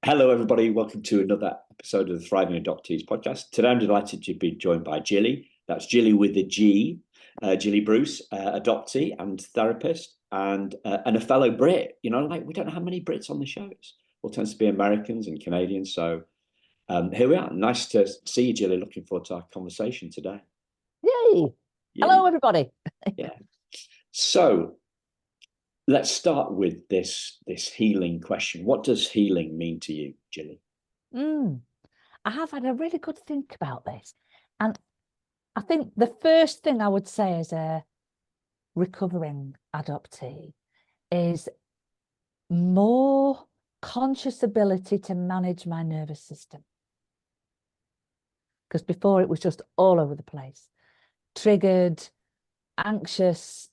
Hello, everybody. Welcome to another episode of the Thriving Adoptees podcast. Today, I'm delighted to be joined by Gilli. That's Gilli with a G, Gilli Bruce, adoptee and therapist, and a fellow Brit. You know, like we don't know how many Brits on the show. It all tends to be Americans and Canadians. So here we are. Nice to see you, Gilli. Looking forward to our conversation today. Yay! Hello, everybody. Yeah. So let's start with this healing question. What does healing mean to you, Gilli? I have had a really good think about this. And I think the first thing I would say as a recovering adoptee is more conscious ability to manage my nervous system. Because before it was just all over the place. Triggered, anxious,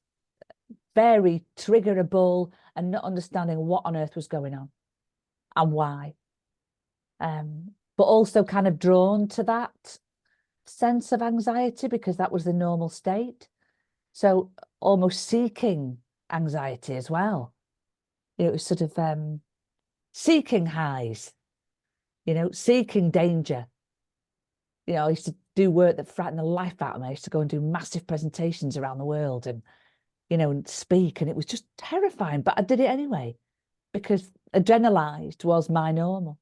very triggerable, and not understanding what on earth was going on and why. But also kind of drawn to that sense of anxiety because that was the normal state. So almost seeking anxiety as well. It was sort of seeking highs, seeking danger. I used to do work that frightened the life out of me. I used to go and do massive presentations around the world and, and speak. And it was just terrifying, but I did it anyway because adrenalized was my normal.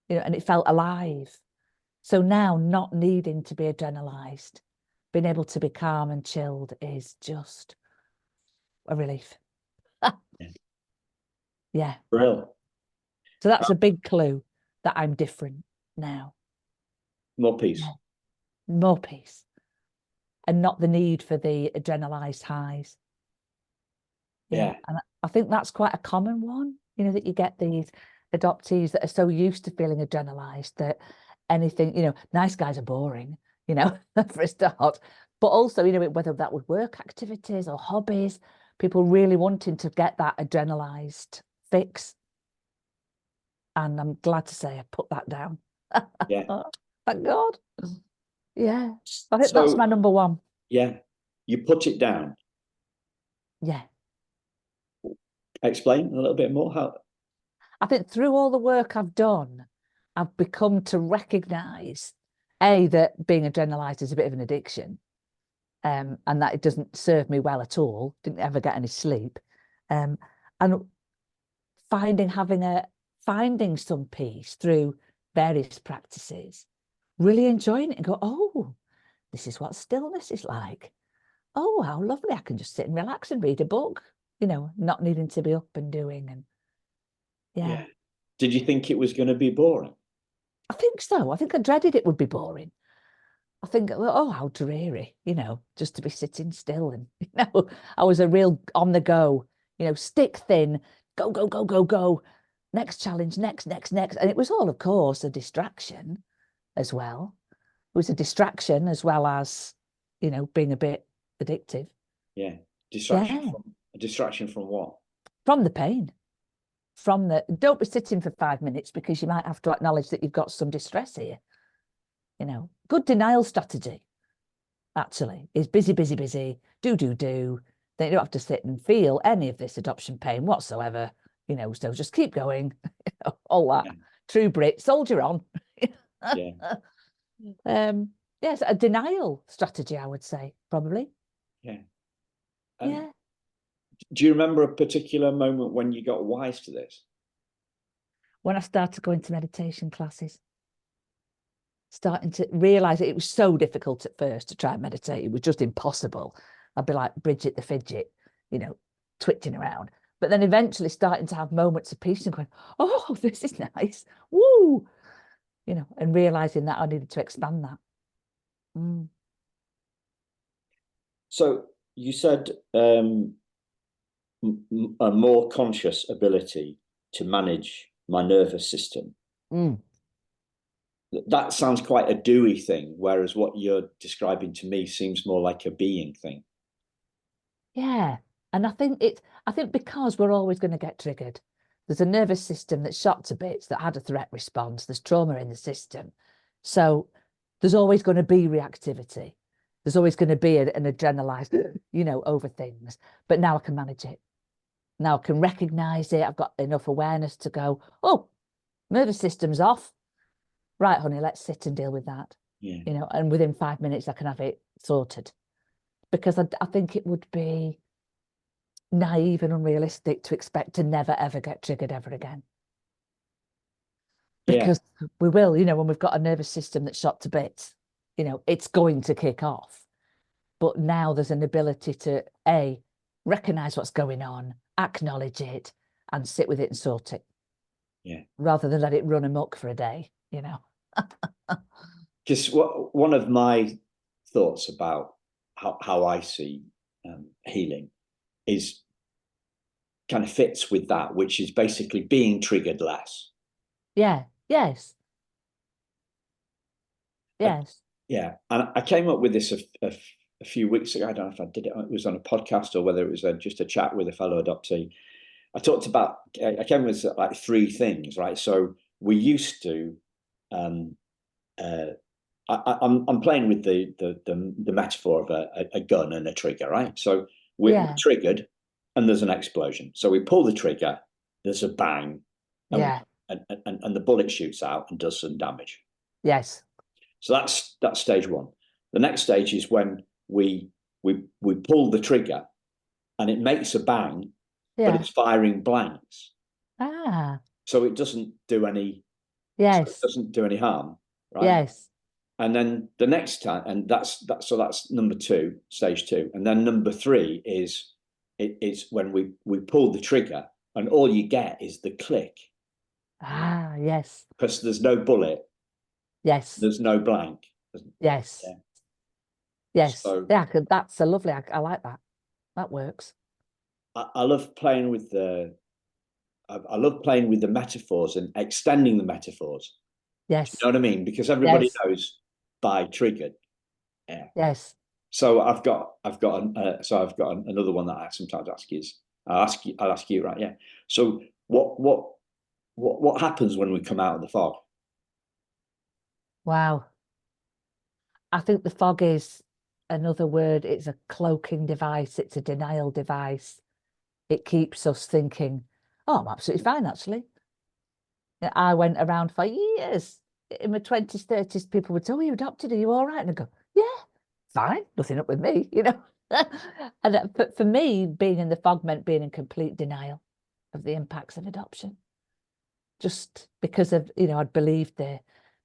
And it felt alive. So now not needing to be adrenalized, being able to be calm and chilled is just a relief. Yeah. Real. So that's a big clue that I'm different now. More peace. Yeah. More peace. And not the need for the adrenalized highs. Yeah. And I think that's quite a common one, that you get these adoptees that are so used to feeling adrenalized that anything, nice guys are boring, for a start, but also, whether that would work activities or hobbies, people really wanting to get that adrenalized fix. And I'm glad to say I put that down. Yeah. Thank God. Yeah. I think that's my number one. Yeah. You put it down. Yeah. Explain a little bit more how. I think through all the work I've done, I've become to recognize that being adrenalized is a bit of an addiction, and that it doesn't serve me well at all. Didn't ever get any sleep, and finding some peace through various practices, really enjoying it and go, oh, this is what stillness is like. Oh, how lovely! I can just sit and relax and read a book, not needing to be up and doing. And yeah. Did you think it was going to be boring? I think so. I think I dreaded it would be boring. I think, oh, how dreary, just to be sitting still. And, I was a real on the go, stick thin, go, go, go, go, go. Next challenge, next. And it was all, of course, a distraction as well. It was a distraction as well as, being a bit addictive. Yeah. Distraction from what? From the pain. Don't be sitting for 5 minutes because you might have to acknowledge that you've got some distress here. Good denial strategy, actually, is busy, do. Then you don't have to sit and feel any of this adoption pain whatsoever, so just keep going, all that. Yeah. True Brit, soldier on. Yeah. Yes, a denial strategy, I would say, probably. Yeah. Yeah. Do you remember a particular moment when you got wise to this? When I started going to meditation classes. Starting to realise it was so difficult at first to try and meditate. It was just impossible. I'd be like Bridget the Fidget, twitching around. But then eventually starting to have moments of peace and going, oh, this is nice. Woo! And realising that I needed to expand that. So you said a more conscious ability to manage my nervous system. That sounds quite a doing thing, whereas what you're describing to me seems more like a being thing. Yeah. And I think because we're always going to get triggered. There's a nervous system that's shot to bits, that had a threat response. There's trauma in the system. So there's always going to be reactivity. There's always going to be an adrenalized, over things. But now I can manage it. Now I can recognize it. I've got enough awareness to go, oh, nervous system's off. Right, honey, let's sit and deal with that. Yeah. You know, and within 5 minutes I can have it sorted. Because I think it would be naive and unrealistic to expect to never, ever get triggered ever again. Because we will, you know, when we've got a nervous system that's shot to bits, you know, it's going to kick off. But now there's an ability to, A, recognize what's going on, acknowledge it, and sit with it and sort it. Yeah. Rather than let it run amok for a day, you know. Because one of my thoughts about how I see healing is kind of fits with that, which is basically being triggered less. Yeah. Yes. Yes. Yeah. And I came up with this a few weeks ago. I don't know if I did it. It was on a podcast or whether it was just a chat with a fellow adoptee. I talked about, I came with like 3 things, right? So we used to, I'm playing with the metaphor of a gun and a trigger, right? So we're triggered and there's an explosion. So we pull the trigger, there's a bang, and, and the bullet shoots out and does some damage. Yes. So that's stage 1. The next stage is when we pull the trigger and it makes a bang, but it's firing blanks. Ah. So it doesn't do any. Yes. So it doesn't do any harm, right? Yes. And then the next time, and that's number 2, stage 2, and then number 3 is when we pull the trigger and all you get is the click. Ah, yes. Because there's no bullet. Yes. There's no blank. Yes. Yeah. Yes. So, yeah, that's a lovely. I like that. That works. I love playing with I love playing with the metaphors and extending the metaphors. Yes. You know what I mean? Because everybody knows by triggered. Yeah. Yes. So I've got another one that I sometimes ask is I'll ask you, right? Yeah. So what happens when we come out of the fog? Wow. I think the fog is another word. It's a cloaking device. It's a denial device. It keeps us thinking, oh, I'm absolutely fine, actually. I went around for years. In my 20s, 30s, people would say, oh, you adopted, are you all right? And I go, yeah, fine, nothing up with me, you know. And for me, being in the fog meant being in complete denial of the impacts of adoption. Just because of, you know, I'd believed the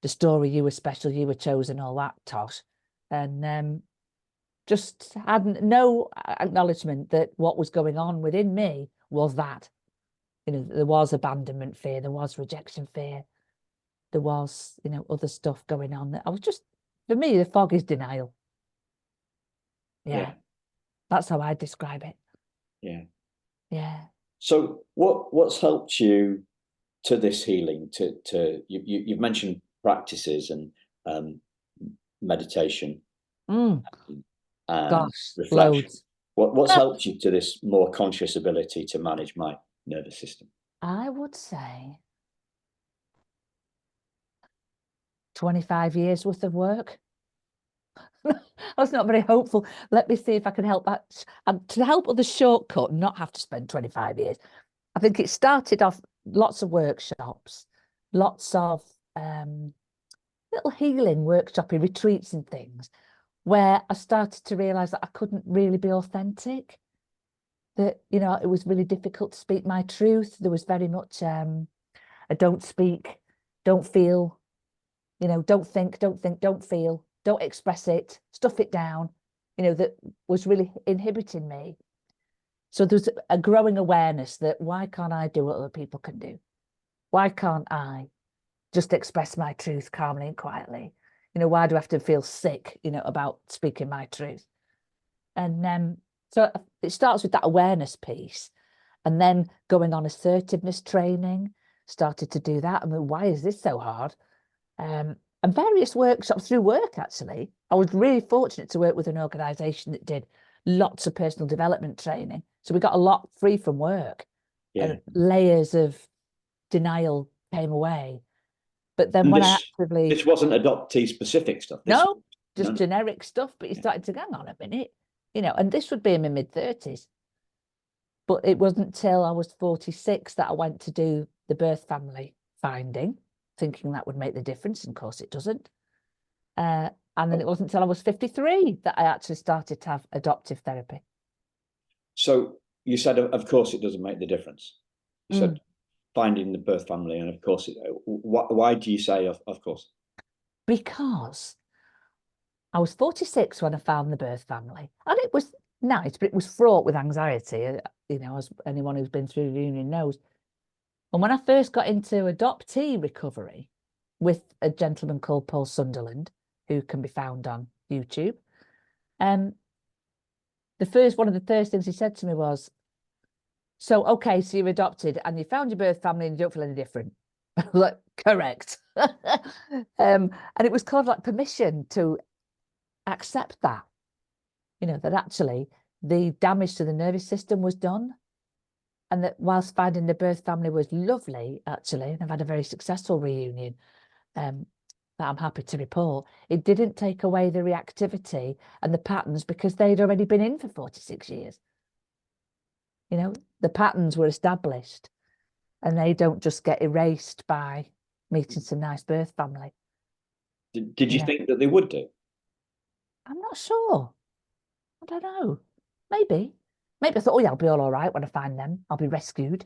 story, you were special, you were chosen, all that tosh. And just had no acknowledgement that what was going on within me was that. You know, there was abandonment fear, there was rejection fear, there was, you know, other stuff going on. That I was just, for me, the fog is denial. Yeah. That's how I describe it. Yeah. Yeah. So what's helped you to this healing? You've mentioned practices and meditation and Gosh, reflection. loads. What's helped you to this more conscious ability to manage my nervous system? I would say 25 years worth of work. That's not very hopeful. Let me see if I can help that. And to help with the shortcut and not have to spend 25 years, I think it started off lots of workshops, lots of little healing workshoppy retreats and things, where I started to realize that I couldn't really be authentic, that, you know, it was really difficult to speak my truth. There was very much a don't speak, don't feel, you know, don't think, don't feel, don't express it, stuff it down, you know, that was really inhibiting me. So there's a growing awareness that why can't I do what other people can do? Why can't I just express my truth calmly and quietly? You know, why do I have to feel sick, you know, about speaking my truth? And so it starts with that awareness piece, and then going on assertiveness training, started to do that. I mean, why is this so hard? And various workshops through work, actually. I was really fortunate to work with an organisation that did lots of personal development training. So we got a lot free from work. And layers of denial came away. But then when I actively... This wasn't adoptee specific stuff. No, just generic stuff. But you started to hang on a minute, you know, and this would be in my mid-30s. But it wasn't till I was 46 that I went to do the birth family finding, thinking that would make the difference. And of course it doesn't. And then it wasn't until I was 53 that I actually started to have adoptive therapy. So you said, of course, it doesn't make the difference. You said finding the birth family, and of course, why do you say of course? Because I was 46 when I found the birth family, and it was nice, but it was fraught with anxiety, as anyone who's been through reunion knows. And when I first got into adoptee recovery with a gentleman called Paul Sunderland, who can be found on YouTube, one of the first things he said to me was, so, okay, so you're adopted and you found your birth family and you don't feel any different. Like, correct. And it was kind of like permission to accept that, that actually the damage to the nervous system was done. And that whilst finding the birth family was lovely, actually, and I've had a very successful reunion that I'm happy to report, it didn't take away the reactivity and the patterns because they'd already been in for 46 years. The patterns were established and they don't just get erased by meeting some nice birth family. Did you think that they would do? I'm not sure. I don't know. Maybe I thought, oh yeah, I'll be all right when I find them. I'll be rescued.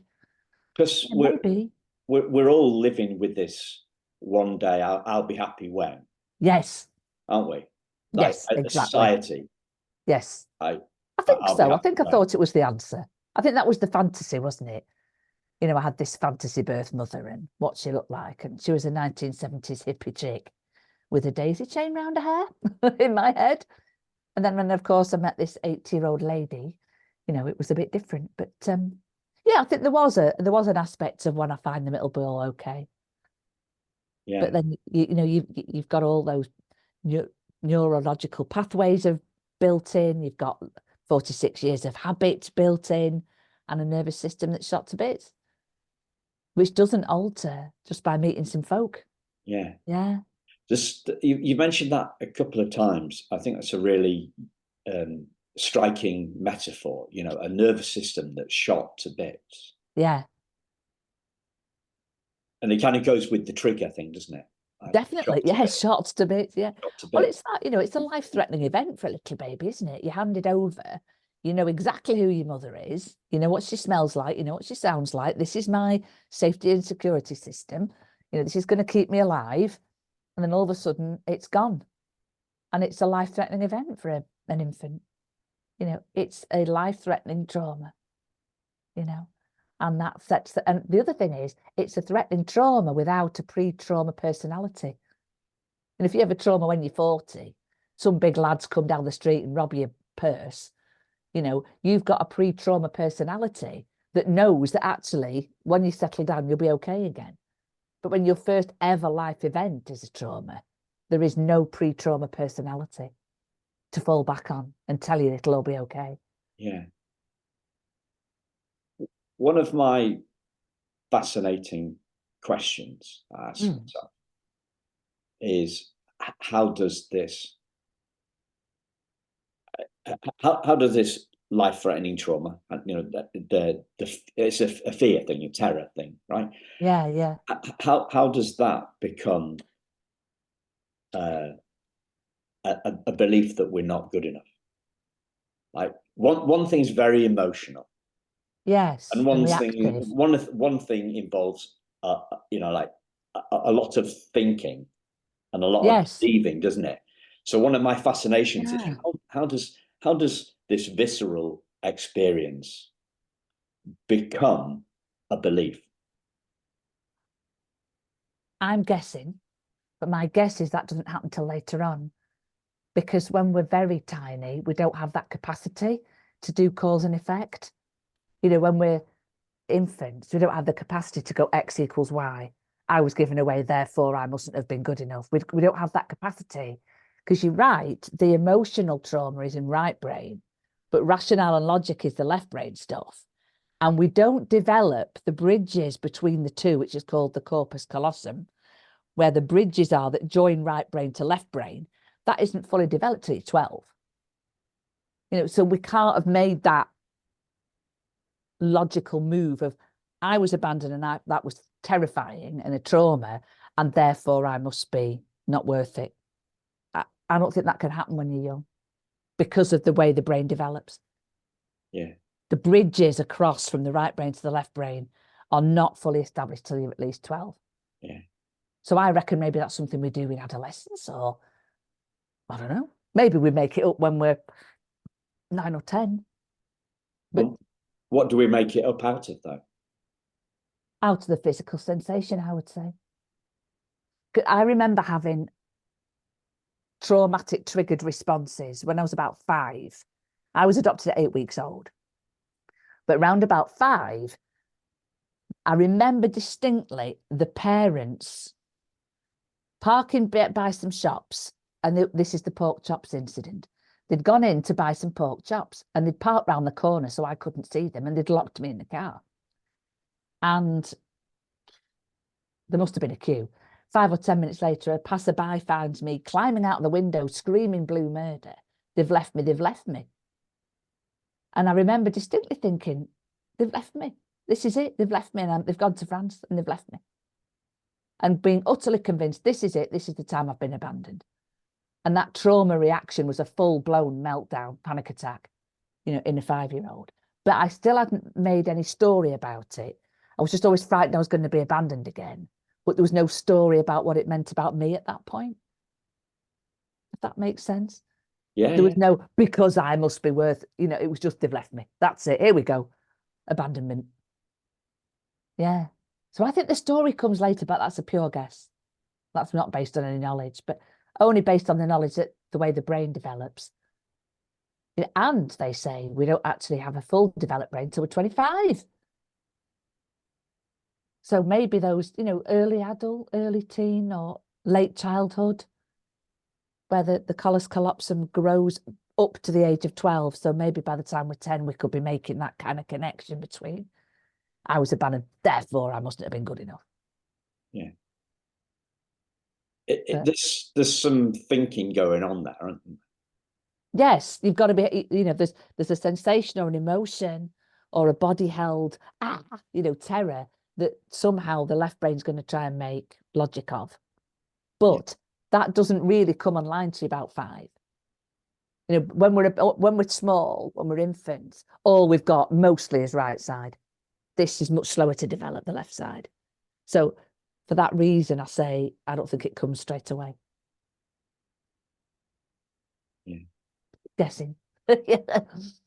Because we're all living with this one day. I'll be happy when. Yes. Aren't we? Yes, exactly. Society. Yes. I think so. I think I thought it was the answer. I think that was the fantasy, wasn't it? I had this fantasy birth mother and what she looked like. And she was a 1970s hippie chick with a daisy chain round her hair in my head. And then when, of course, I met this 80-year-old lady, it was a bit different. But yeah, I think there was an aspect of when I find them, it'll be all okay. Yeah. But then, you've got all those neurological pathways are built in. You've got 46 years of habits built in and a nervous system that's shot to bits, which doesn't alter just by meeting some folk. Yeah. Yeah. Just you mentioned that a couple of times. I think that's a really striking metaphor. A nervous system that's shot to bits. Yeah. And it kind of goes with the trigger thing, doesn't it? Definitely, yeah, shot to bits, yeah. Well, it's that, it's a life-threatening event for a little baby, isn't it? You hand it over, you know exactly who your mother is, you know what she smells like, you know what she sounds like. This is my safety and security system. This is going to keep me alive. And then all of a sudden, it's gone. And it's a life-threatening event for an infant. It's a life-threatening trauma, And that sets and the other thing is, it's a threatening trauma without a pre-trauma personality. And if you have a trauma when you're 40, some big lads come down the street and rob your purse, you've got a pre-trauma personality that knows that actually when you settle down, you'll be okay again. But when your first ever life event is a trauma, there is no pre-trauma personality to fall back on and tell you it'll all be okay. Yeah. One of my fascinating questions I ask myself is how does this life-threatening trauma, it's a fear thing, a terror thing, right? Yeah. How does that become a belief that we're not good enough? Like one thing's very emotional. Yes. And one thing involves like a lot of thinking and a lot of believing, doesn't it? So one of my fascinations is how does this visceral experience become a belief? I'm guessing, but my guess is that doesn't happen till later on, because when we're very tiny, we don't have that capacity to do cause and effect. When we're infants, we don't have the capacity to go X equals Y. I was given away, therefore I mustn't have been good enough. We don't have that capacity, because you're right, the emotional trauma is in right brain, but rationale and logic is the left brain stuff. And we don't develop the bridges between the two, which is called the corpus callosum, where the bridges are that join right brain to left brain. That isn't fully developed till you're 12. So we can't have made that logical move of, I was abandoned, and that was terrifying and a trauma, and therefore I must be not worth it. I don't think that can happen when you're young because of the way the brain develops. Yeah. The bridges across from the right brain to the left brain are not fully established till you're at least 12. Yeah. So I reckon maybe that's something we do in adolescence, or I don't know. Maybe we make it up when we're 9 or 10. But what do we make it up out of, though? Out of the physical sensation, I would say. I remember having traumatic triggered responses when I was about 5. I was adopted at 8 weeks old. But round about 5, I remember distinctly the parents parking by some shops, and this is the pork chops incident. They'd gone in to buy some pork chops, and they'd parked round the corner so I couldn't see them, and they'd locked me in the car. And there must have been a queue. 5 or 10 minutes later, a passerby finds me climbing out of the window, screaming blue murder. They've left me, they've left me. And I remember distinctly thinking, they've left me. This is it. They've left me, and they've gone to France, and they've left me. And being utterly convinced, this is it. This is the time I've been abandoned. And that trauma reaction was a full-blown meltdown, panic attack, in a 5-year-old. But I still hadn't made any story about it. I was just always frightened I was going to be abandoned again. But there was no story about what it meant about me at that point. If that makes sense. Yeah. There was no, because I must be worth, it was just, they've left me. That's it. Here we go. Abandonment. Yeah. So I think the story comes later, but that's a pure guess. That's not based on any knowledge, but only based on the knowledge that the way the brain develops. And they say we don't actually have a full developed brain till we're 25. So maybe those, early adult, early teen, or late childhood, where the callus callosum grows up to the age of 12. So maybe by the time we're 10, we could be making that kind of connection between I was abandoned, therefore I mustn't have been good enough. Yeah. There's some thinking going on there, aren't there? Yes, you've got to be, there's a sensation or an emotion or a body held, terror that somehow the left brain's going to try and make logic of. But that doesn't really come online to about 5. When we're small, when we're infants, all we've got mostly is right side. This is much slower to develop, the left side. So for that reason, I say, I don't think it comes straight away. Yeah. Guessing.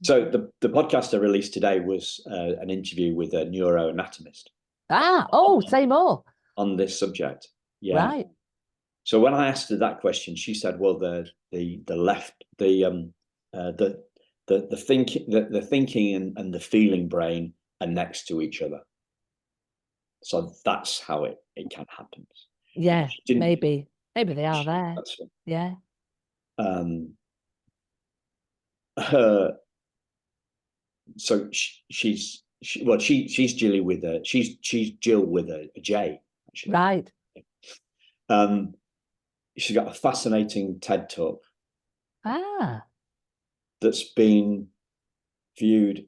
So the podcast I released today was an interview with a neuroanatomist. Say more. On this subject. Yeah. Right. So when I asked her that question, she said, well, the thinking and the feeling brain are next to each other. So that's how it can happen. Yeah, maybe they are there. Yeah. So she's Gilli with a she's Gill with a J, actually. Right. She's got a fascinating TED talk. That's been viewed,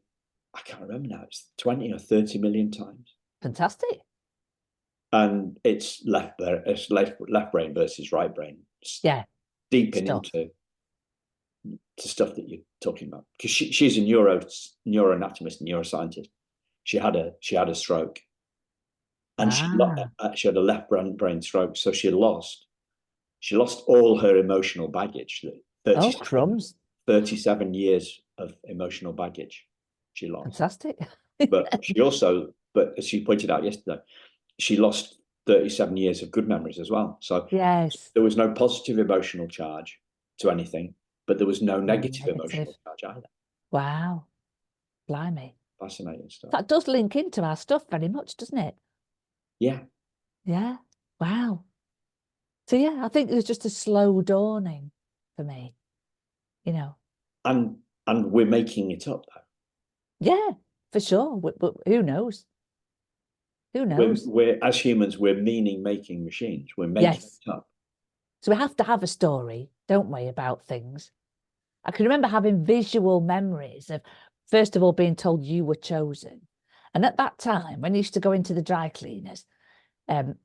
I can't remember now, it's 20 or 30 million times. Fantastic. And it's left brain versus right brain. Yeah. Deep into stuff that you're talking about. Because she's a neuroanatomist, neuroscientist. She had a stroke. And she had a left brain stroke. So she lost all her emotional baggage. 37 years of emotional baggage she lost. Fantastic. But as she pointed out yesterday, she lost 37 years of good memories as well. So yes, there was no positive emotional charge to anything, but there was no negative emotional charge either. Wow. Blimey. Fascinating stuff. That does link into our stuff very much, doesn't it? Yeah. Yeah. Wow. So yeah, I think it was just a slow dawning for me, And we're making it up though. Yeah, for sure. But who knows? Who knows? We're as humans, we're meaning-making machines. We're making it up. So we have to have a story, don't we, about things. I can remember having visual memories of, first of all, being told you were chosen, And at that time, when you used to go into the dry cleaners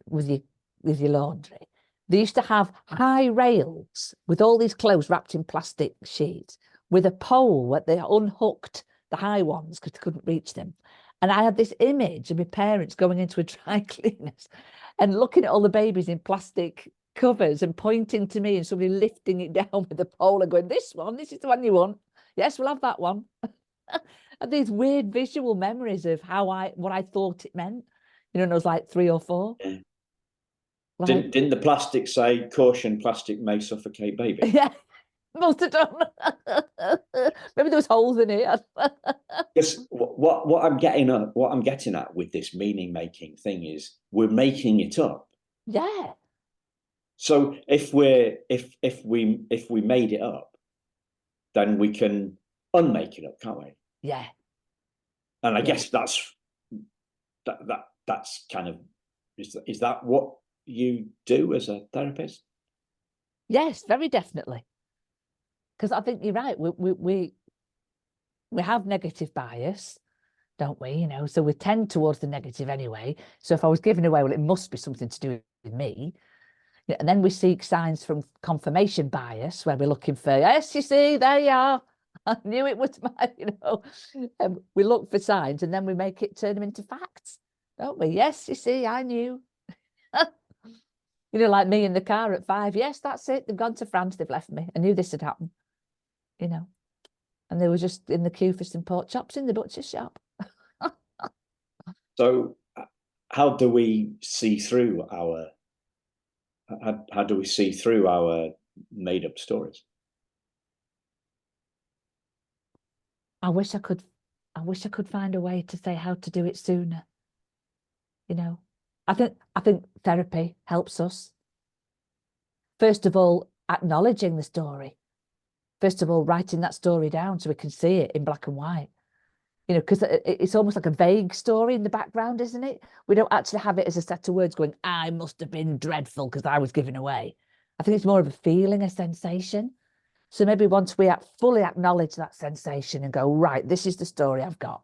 with your laundry, they used to have high rails with all these clothes wrapped in plastic sheets with a pole where they unhooked the high ones because they couldn't reach them. And I had this image of my parents going into a dry cleaners and looking at all the babies in plastic covers and pointing to me and somebody lifting it down with a pole and going, this is the one you want. Yes, we'll have that one. And these weird visual memories of what I thought it meant. You know, and I was like 3 or 4. Yeah. Like, Didn't the plastic say, caution, plastic may suffocate baby? yeah, must have done. Maybe there was holes in it. Because what I'm getting at with this meaning making thing is we're making it up. Yeah. So if we made it up, then we can unmake it up, can't we? Yeah. And I guess that's kind of is that what you do as a therapist? Yes, very definitely. Because I think you're right. We have negative bias, don't we? You know, so we tend towards the negative anyway. So if I was giving away, well, it must be something to do with me. Yeah, and then we seek signs from confirmation bias, where we're looking for, yes, you see, there you are. I knew it was my, and we look for signs and then we turn them into facts, don't we? Yes, you see, I knew. Like me in the car at 5. Yes, that's it. They've gone to France. They've left me. I knew this had happened, and they were just in the queue for some pork chops in the butcher's shop. So how do we see through our made up stories? I wish I could find a way to say how to do it sooner. I think therapy helps us. First of all, acknowledging the story. First of all, writing that story down so we can see it in black and white. Because it's almost like a vague story in the background, isn't it? We don't actually have it as a set of words going, I must have been dreadful because I was given away. I think it's more of a feeling, a sensation. So maybe once we fully acknowledge that sensation and go, right, this is the story I've got.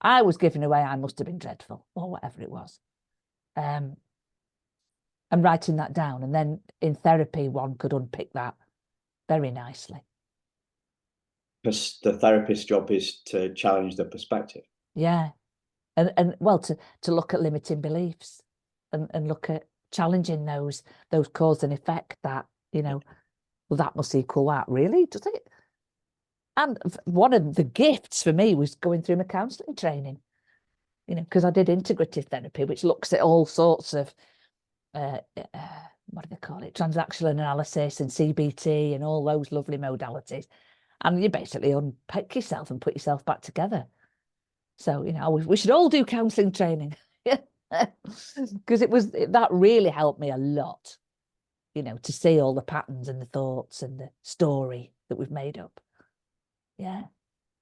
I was given away, I must have been dreadful, or whatever it was. And writing that down. And then in therapy, one could unpick that very nicely. Because the therapist's job is to challenge the perspective. Yeah. And well, to look at limiting beliefs and look at challenging those cause and effect that, well, that must equal that. Really? Does it? And one of the gifts for me was going through my counselling training, because I did integrative therapy, which looks at all sorts of, what do they call it? Transactional analysis and CBT and all those lovely modalities. And you basically unpick yourself and put yourself back together. So, we should all do counselling training. Because that really helped me a lot, to see all the patterns and the thoughts and the story that we've made up. Yeah.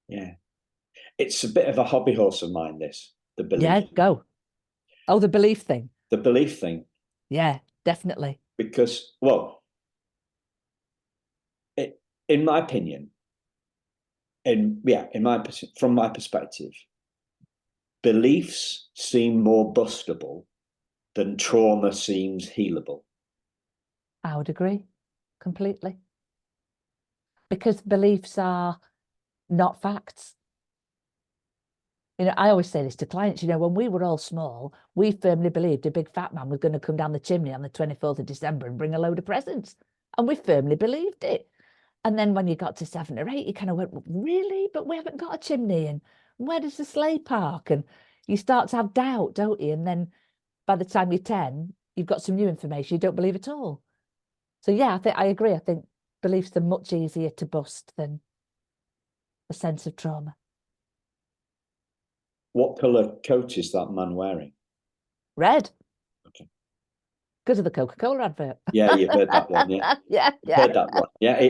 Yeah. It's a bit of a hobby horse of mine, this, the belief. Yeah, go. Oh, the belief thing. The belief thing. Yeah, definitely. Because, well, in my opinion, from my perspective, beliefs seem more bustable than trauma seems healable. I would agree completely. Because beliefs are not facts. I always say this to clients, when we were all small, we firmly believed a big fat man was going to come down the chimney on the 24th of December and bring a load of presents. And we firmly believed it. And then when you got to 7 or 8, you kind of went, really? But we haven't got a chimney. And where does the sleigh park? And you start to have doubt, don't you? And then by the time you're 10, you've got some new information you don't believe at all. So yeah, I agree. I think beliefs are much easier to bust than a sense of trauma. What colour coat is that man wearing? Red. Okay. Because of the Coca-Cola advert. Yeah, you've heard that one. Yeah, yeah. Heard that one. Yeah.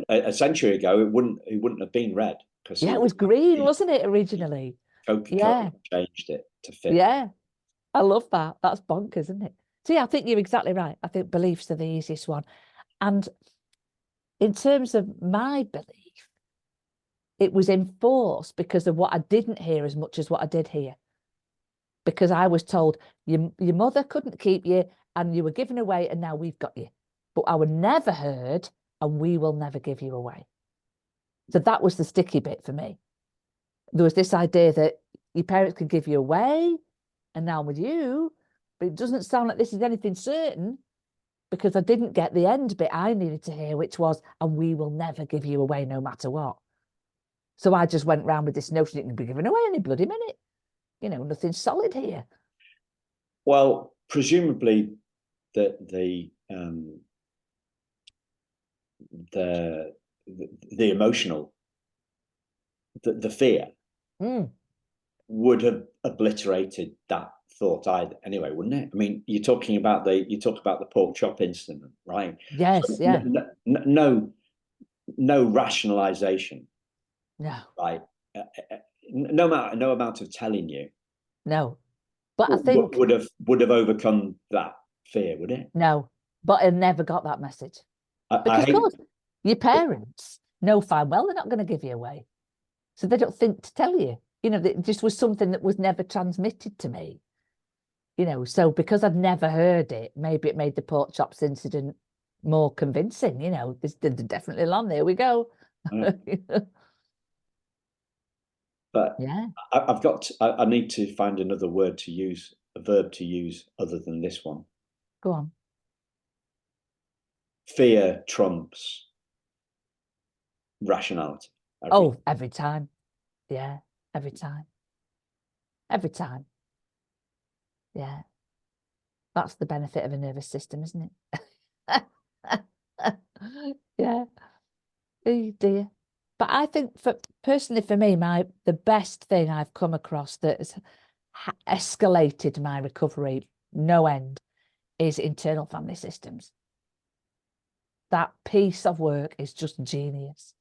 A century ago, it wouldn't have been red because it was green, wasn't it, originally? Coca-Cola changed it to fit. Yeah, I love that. That's bonkers, isn't it? So yeah, I think you're exactly right. I think beliefs are the easiest one. And in terms of my belief, it was enforced because of what I didn't hear as much as what I did hear. Because I was told your mother couldn't keep you and you were given away and now we've got you. But I were never heard and we will never give you away. So that was the sticky bit for me. There was this idea that your parents could give you away and now I'm with you, but it doesn't sound like this is anything certain, because I didn't get the end bit I needed to hear, which was, and we will never give you away no matter what. So I just went round with this notion it can be given away any bloody minute. You know, nothing solid here. Well, presumably the emotional, the fear would have obliterated that thought either anyway, wouldn't it? I mean, you talk about the pork chop incident, right? Yes, so yeah. No rationalization. No. Right. No amount of telling you. No. But I think would have overcome that fear, would it? No, but I never got that message. Because, of course, your parents know fine well they're not going to give you away. So they don't think to tell you. You know, it just was something that was never transmitted to me. You know, so because I'd never heard it, maybe it made the pork chops incident more convincing. You know, they're definitely on. There we go. But yeah, I need to find another word to use, a verb to use other than this one. Go on. Fear trumps rationality. Every time. Yeah, every time. Every time. Yeah. That's the benefit of a nervous system, isn't it? Yeah. Oh dear. But I think personally for me, the best thing I've come across that has escalated my recovery no end is internal family systems. That piece of work is just genius.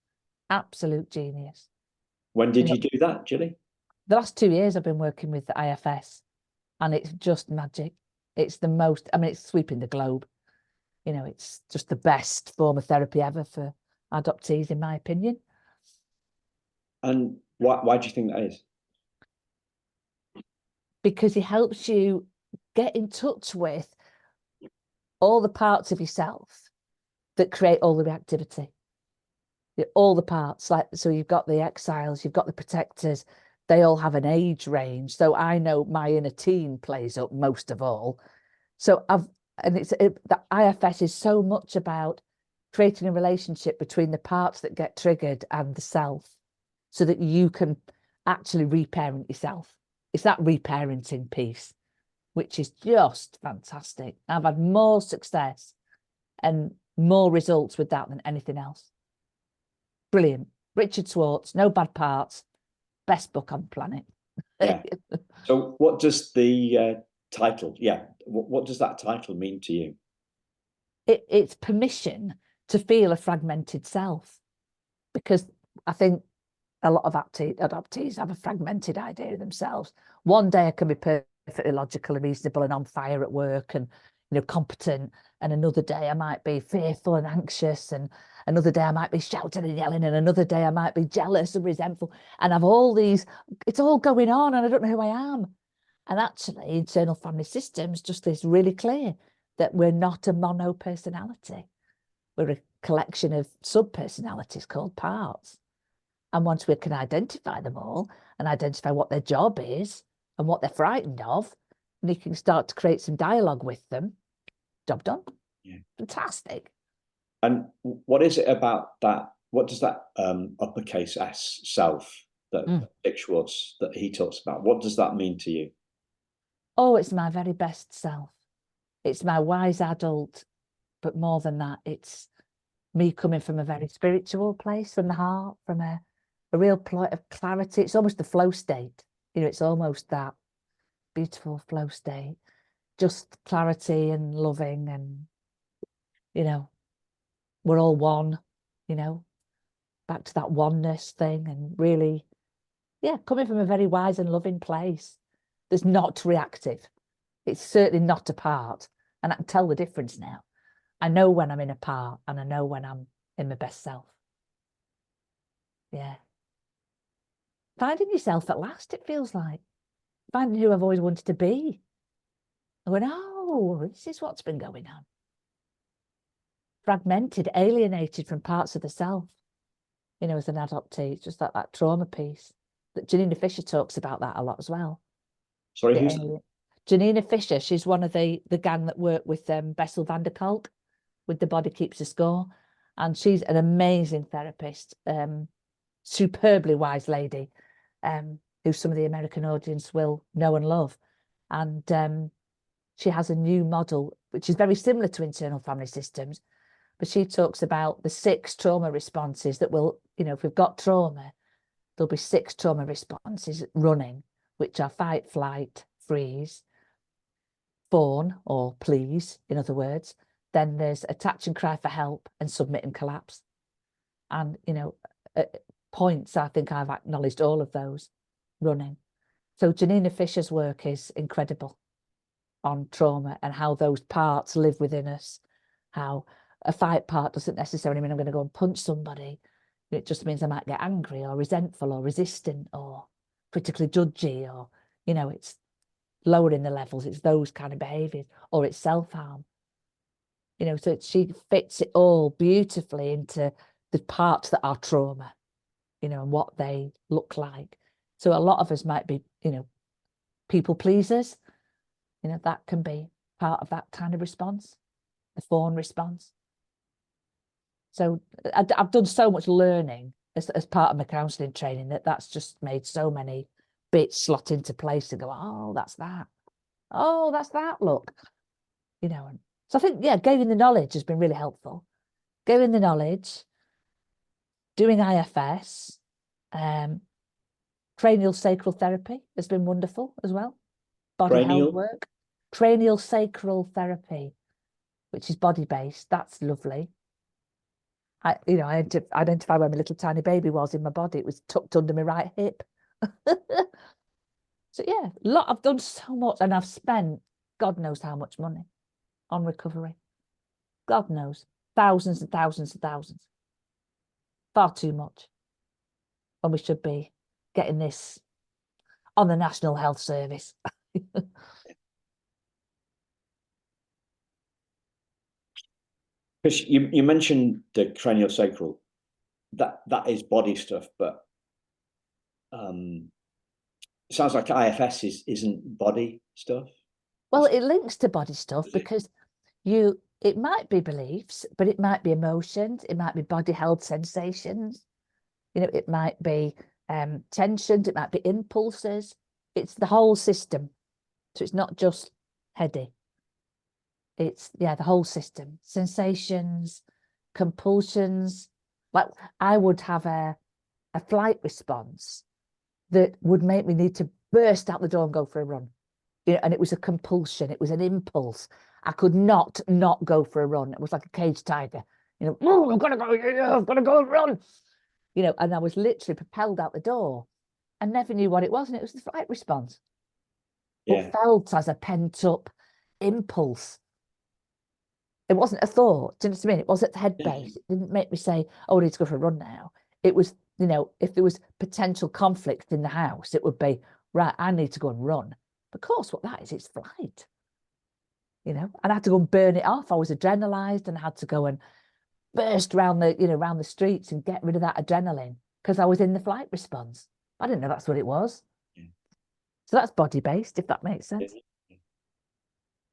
Absolute genius. When did you do that, Gilli? The last 2 years I've been working with the IFS and it's just magic. It's the most, I mean, it's sweeping the globe. You know, it's just the best form of therapy ever for adoptees, in my opinion. And why do you think that is? Because it helps you get in touch with all the parts of yourself that create all the reactivity. All the parts, like, so you've got the exiles, you've got the protectors, they all have an age range. So I know my inner teen plays up most of all. So the IFS is so much about creating a relationship between the parts that get triggered and the self, so that you can actually reparent yourself. It's that reparenting piece, which is just fantastic. I've had more success and more results with that than anything else. Brilliant. Richard Swartz, no bad parts, best book on the planet. Yeah. So what does the title, what does that title mean to you? It's permission to feel a fragmented self, because I think a lot of adoptees have a fragmented idea of themselves. One day I can be perfectly logical and reasonable and on fire at work and, you know, competent, and another day I might be fearful and anxious, and another day I might be shouting and yelling, and another day I might be jealous and resentful, and I've all these, it's all going on and I don't know who I am. And actually internal family systems just is really clear that we're not a mono personality. We're a collection of sub-personalities called parts. And once we can identify them all and identify what their job is and what they're frightened of, and you can start to create some dialogue with them, job done. Yeah. Fantastic. And what is it about that? What does that uppercase S self that Dick Schwartz, that he talks about, what does that mean to you? Oh, it's my very best self. It's my wise adult, but more than that, it's me coming from a very spiritual place, from the heart, from a real point of clarity. It's almost the flow state. You know, it's almost that beautiful flow state, just clarity and loving, and, you know, we're all one, you know, back to that oneness thing, and really, yeah, coming from a very wise and loving place that's not reactive. It's certainly not a part. And I can tell the difference now. I know when I'm in a part and I know when I'm in my best self. Yeah. finding yourself at last, it feels like. Finding who I've always wanted to be. I went, oh, this is what's been going on. Fragmented, alienated from parts of the self, you know, as an adoptee. It's just that trauma piece. That Janina Fisher talks about that a lot as well. Sorry, who's Janina Fisher? She's one of the gang that worked with Bessel van der Kolk with The Body Keeps the Score. And she's an amazing therapist, superbly wise lady, who some of the American audience will know and love. And she has a new model, which is very similar to internal family systems, but she talks about the 6 trauma responses that will, you know, if we've got trauma, there'll be 6 trauma responses running, which are fight, flight, freeze, fawn or please, in other words. Then there's attach and cry for help, and submit and collapse. And, you know, at points, I think I've acknowledged all of those running. So Janina Fisher's work is incredible on trauma and how those parts live within us, how a fight part doesn't necessarily mean I'm going to go and punch somebody. It just means I might get angry or resentful or resistant or critically judgy, or, you know, it's lowering the levels. It's those kind of behaviours, or it's self-harm. You know, so she fits it all beautifully into the parts that are trauma, you know, and what they look like. So a lot of us might be, you know, people pleasers. You know, that can be part of that kind of response, the fawn response. So I've done so much learning as part of my counselling training that's just made so many bits slot into place to go, oh, that's that. Oh, that's that, look. You know, and so I think, yeah, gaining the knowledge has been really helpful. Gaining the knowledge, doing IFS, cranial sacral therapy has been wonderful as well. Body health work. Cranial sacral therapy, which is body-based. That's lovely. I identified where my little tiny baby was in my body. It was tucked under my right hip. So yeah, I've done so much, and I've spent God knows how much money on recovery. God knows, thousands and thousands and thousands. Far too much. When we should be getting this on the National Health Service. Because you mentioned the craniosacral, that is body stuff, but it sounds like IFS isn't body stuff. Well, it links to body stuff because it might be beliefs, but it might be emotions, it might be body held sensations, you know, it might be tensions, it might be impulses. It's the whole system. So it's not just heady. It's, yeah, the whole system. Sensations, compulsions. Like I would have a flight response that would make me need to burst out the door and go for a run. You know, and it was a compulsion. It was an impulse. I could not go for a run. It was like a caged tiger. You know, oh, I've got to go. Yeah, I've got to go and run. You know, and I was literally propelled out the door. I never knew what it was, and it was the flight response. Yeah. It felt as a pent up impulse. It wasn't a thought. Do you know what I mean? It wasn't the head base. It didn't make me say, oh, I need to go for a run now. It was, you know, if there was potential conflict in the house, it would be, right, I need to go and run. Of course, what that is, it's flight. You know, and I had to go and burn it off. I was adrenalized and I had to go and burst around the streets and get rid of that adrenaline because I was in the flight response. I didn't know that's what it was. Yeah. So that's body-based, if that makes sense.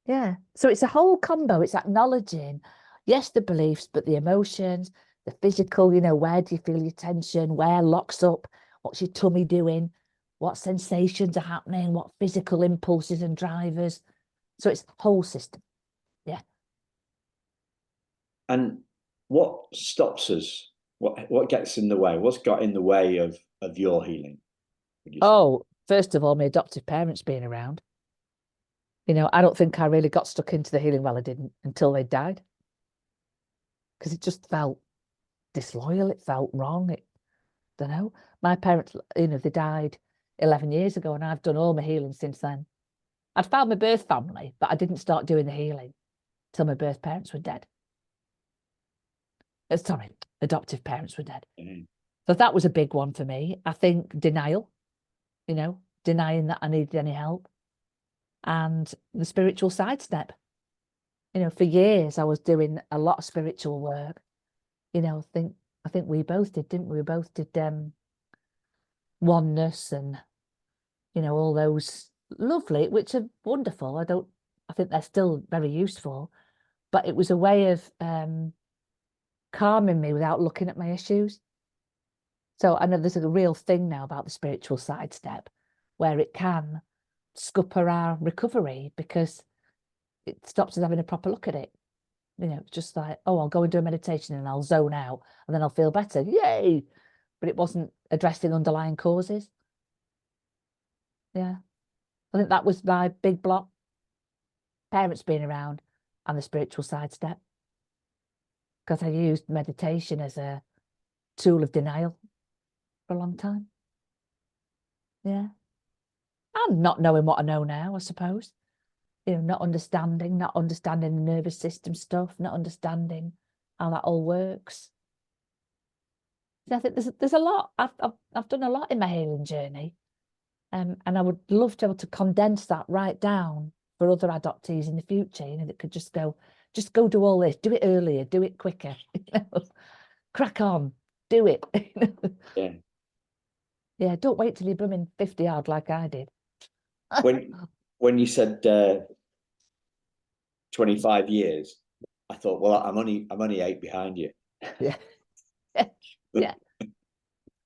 Yeah. So it's a whole combo. It's acknowledging, yes, the beliefs, but the emotions, the physical, you know, where do you feel your tension? Where locks up? What's your tummy doing? What sensations are happening? What physical impulses and drivers? So it's the whole system. Yeah. And what stops us? What gets in the way? What's got in the way of your healing? Oh, first of all, my adoptive parents being around. You know, I don't think I really got stuck into the healing. Well, I didn't until they died. Because it just felt disloyal. It felt wrong. I don't know. My parents, you know, they died 11 years ago, and I've done all my healing since then. I'd found my birth family, but I didn't start doing the healing till my birth parents were dead. Sorry, adoptive parents were dead. Mm-hmm. So that was a big one for me. I think denial, denying that I needed any help, and the spiritual sidestep. For years I was doing a lot of spiritual work. I think we both did, didn't we? We both did oneness and all those lovely, which are wonderful. I think they're still very useful, but it was a way of calming me without looking at my issues. So I know there's a real thing now about the spiritual sidestep where it can scupper our recovery because it stops us having a proper look at it. Just like, oh, I'll go and do a meditation and I'll zone out and then I'll feel better. Yay! But it wasn't addressing underlying causes. Yeah. I think that was my big block. Parents being around and the spiritual sidestep. Because I used meditation as a tool of denial for a long time. Yeah. And not knowing what I know now, I suppose. Not understanding the nervous system stuff, not understanding how that all works. So I think there's a lot. I've done a lot in my healing journey. And I would love to be able to condense that right down for other adoptees in the future, that could just go do all this, do it earlier, do it quicker, crack on, do it. Yeah. Yeah, don't wait till you're blooming 50 odd like I did. When you said 25 years, I thought, well, I'm only 8 behind you. Yeah. Yeah.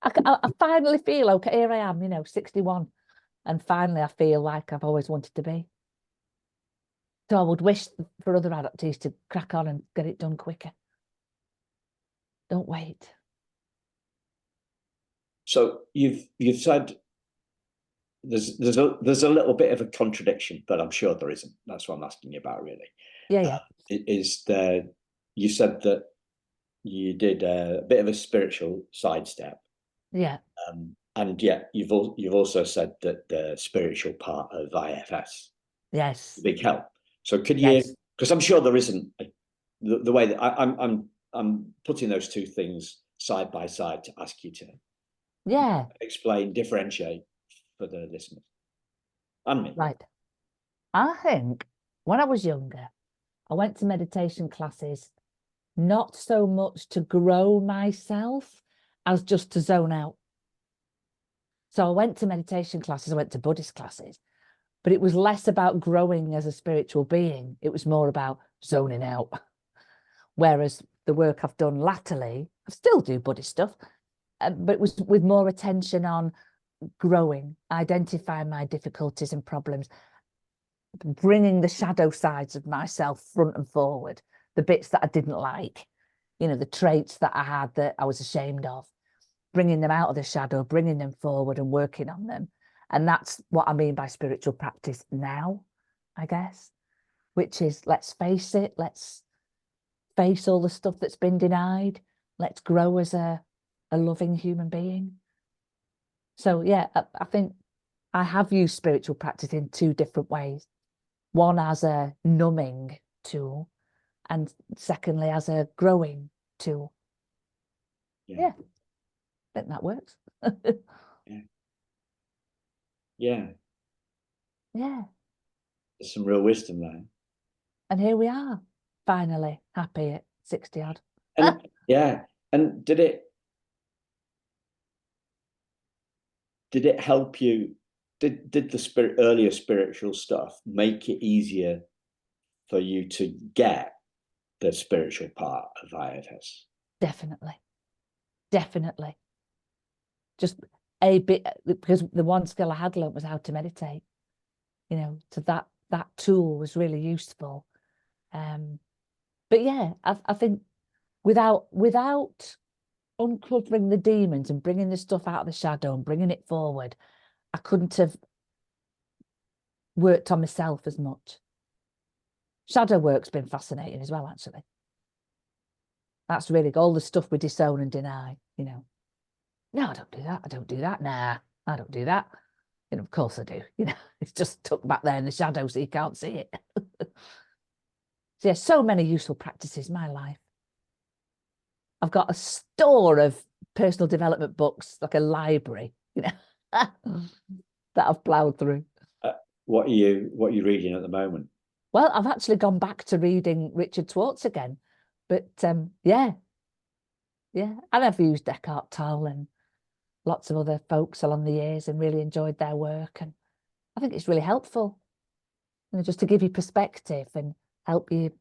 I finally feel okay. Here I am, 61. And finally, I feel like I've always wanted to be. So I would wish for other adoptees to crack on and get it done quicker. Don't wait. So you've said there's a little bit of a contradiction, but I'm sure there isn't. That's what I'm asking you about, really. Yeah. You said that you did a bit of a spiritual sidestep. Yeah. And yet you've also said that the spiritual part of IFS, yes, big help. So could you? Because I'm sure there isn't the way that I'm putting those two things side by side to ask you to explain, differentiate for the listeners and me. Right. I think when I was younger, I went to meditation classes not so much to grow myself as just to zone out. So I went to meditation classes, I went to Buddhist classes, but it was less about growing as a spiritual being. It was more about zoning out. Whereas the work I've done latterly, I still do Buddhist stuff, but it was with more attention on growing, identifying my difficulties and problems, bringing the shadow sides of myself front and forward, the bits that I didn't like, the traits that I had that I was ashamed of, bringing them out of the shadow, bringing them forward and working on them. And that's what I mean by spiritual practice now, I guess, which is let's face it, let's face all the stuff that's been denied. Let's grow as a loving human being. So, yeah, I think I have used spiritual practice in two different ways. One as a numbing tool, and secondly as a growing tool. Yeah. I think that works. Yeah. There's some real wisdom there. And here we are, finally happy at 60 odd. And and did it help you? Did the earlier spiritual stuff make it easier for you to get the spiritual part of IFS? Definitely. Just a bit, because the one skill I had learned was how to meditate. So that tool was really useful. But yeah, I think without uncovering the demons and bringing the stuff out of the shadow and bringing it forward, I couldn't have worked on myself as much. Shadow work's been fascinating as well, actually. That's really all the stuff we disown and deny, No, I don't do that. I don't do that. Nah, I don't do that. Of course I do. It's just tucked back there in the shadow so you can't see it. So, yeah, so many useful practices in my life. I've got a store of personal development books, like a library, that I've ploughed through. What are you reading at the moment? Well, I've actually gone back to reading Richard Schwartz again, but yeah, and I've used Eckhart Tolle and lots of other folks along the years and really enjoyed their work, and I think it's really helpful, just to give you perspective and help you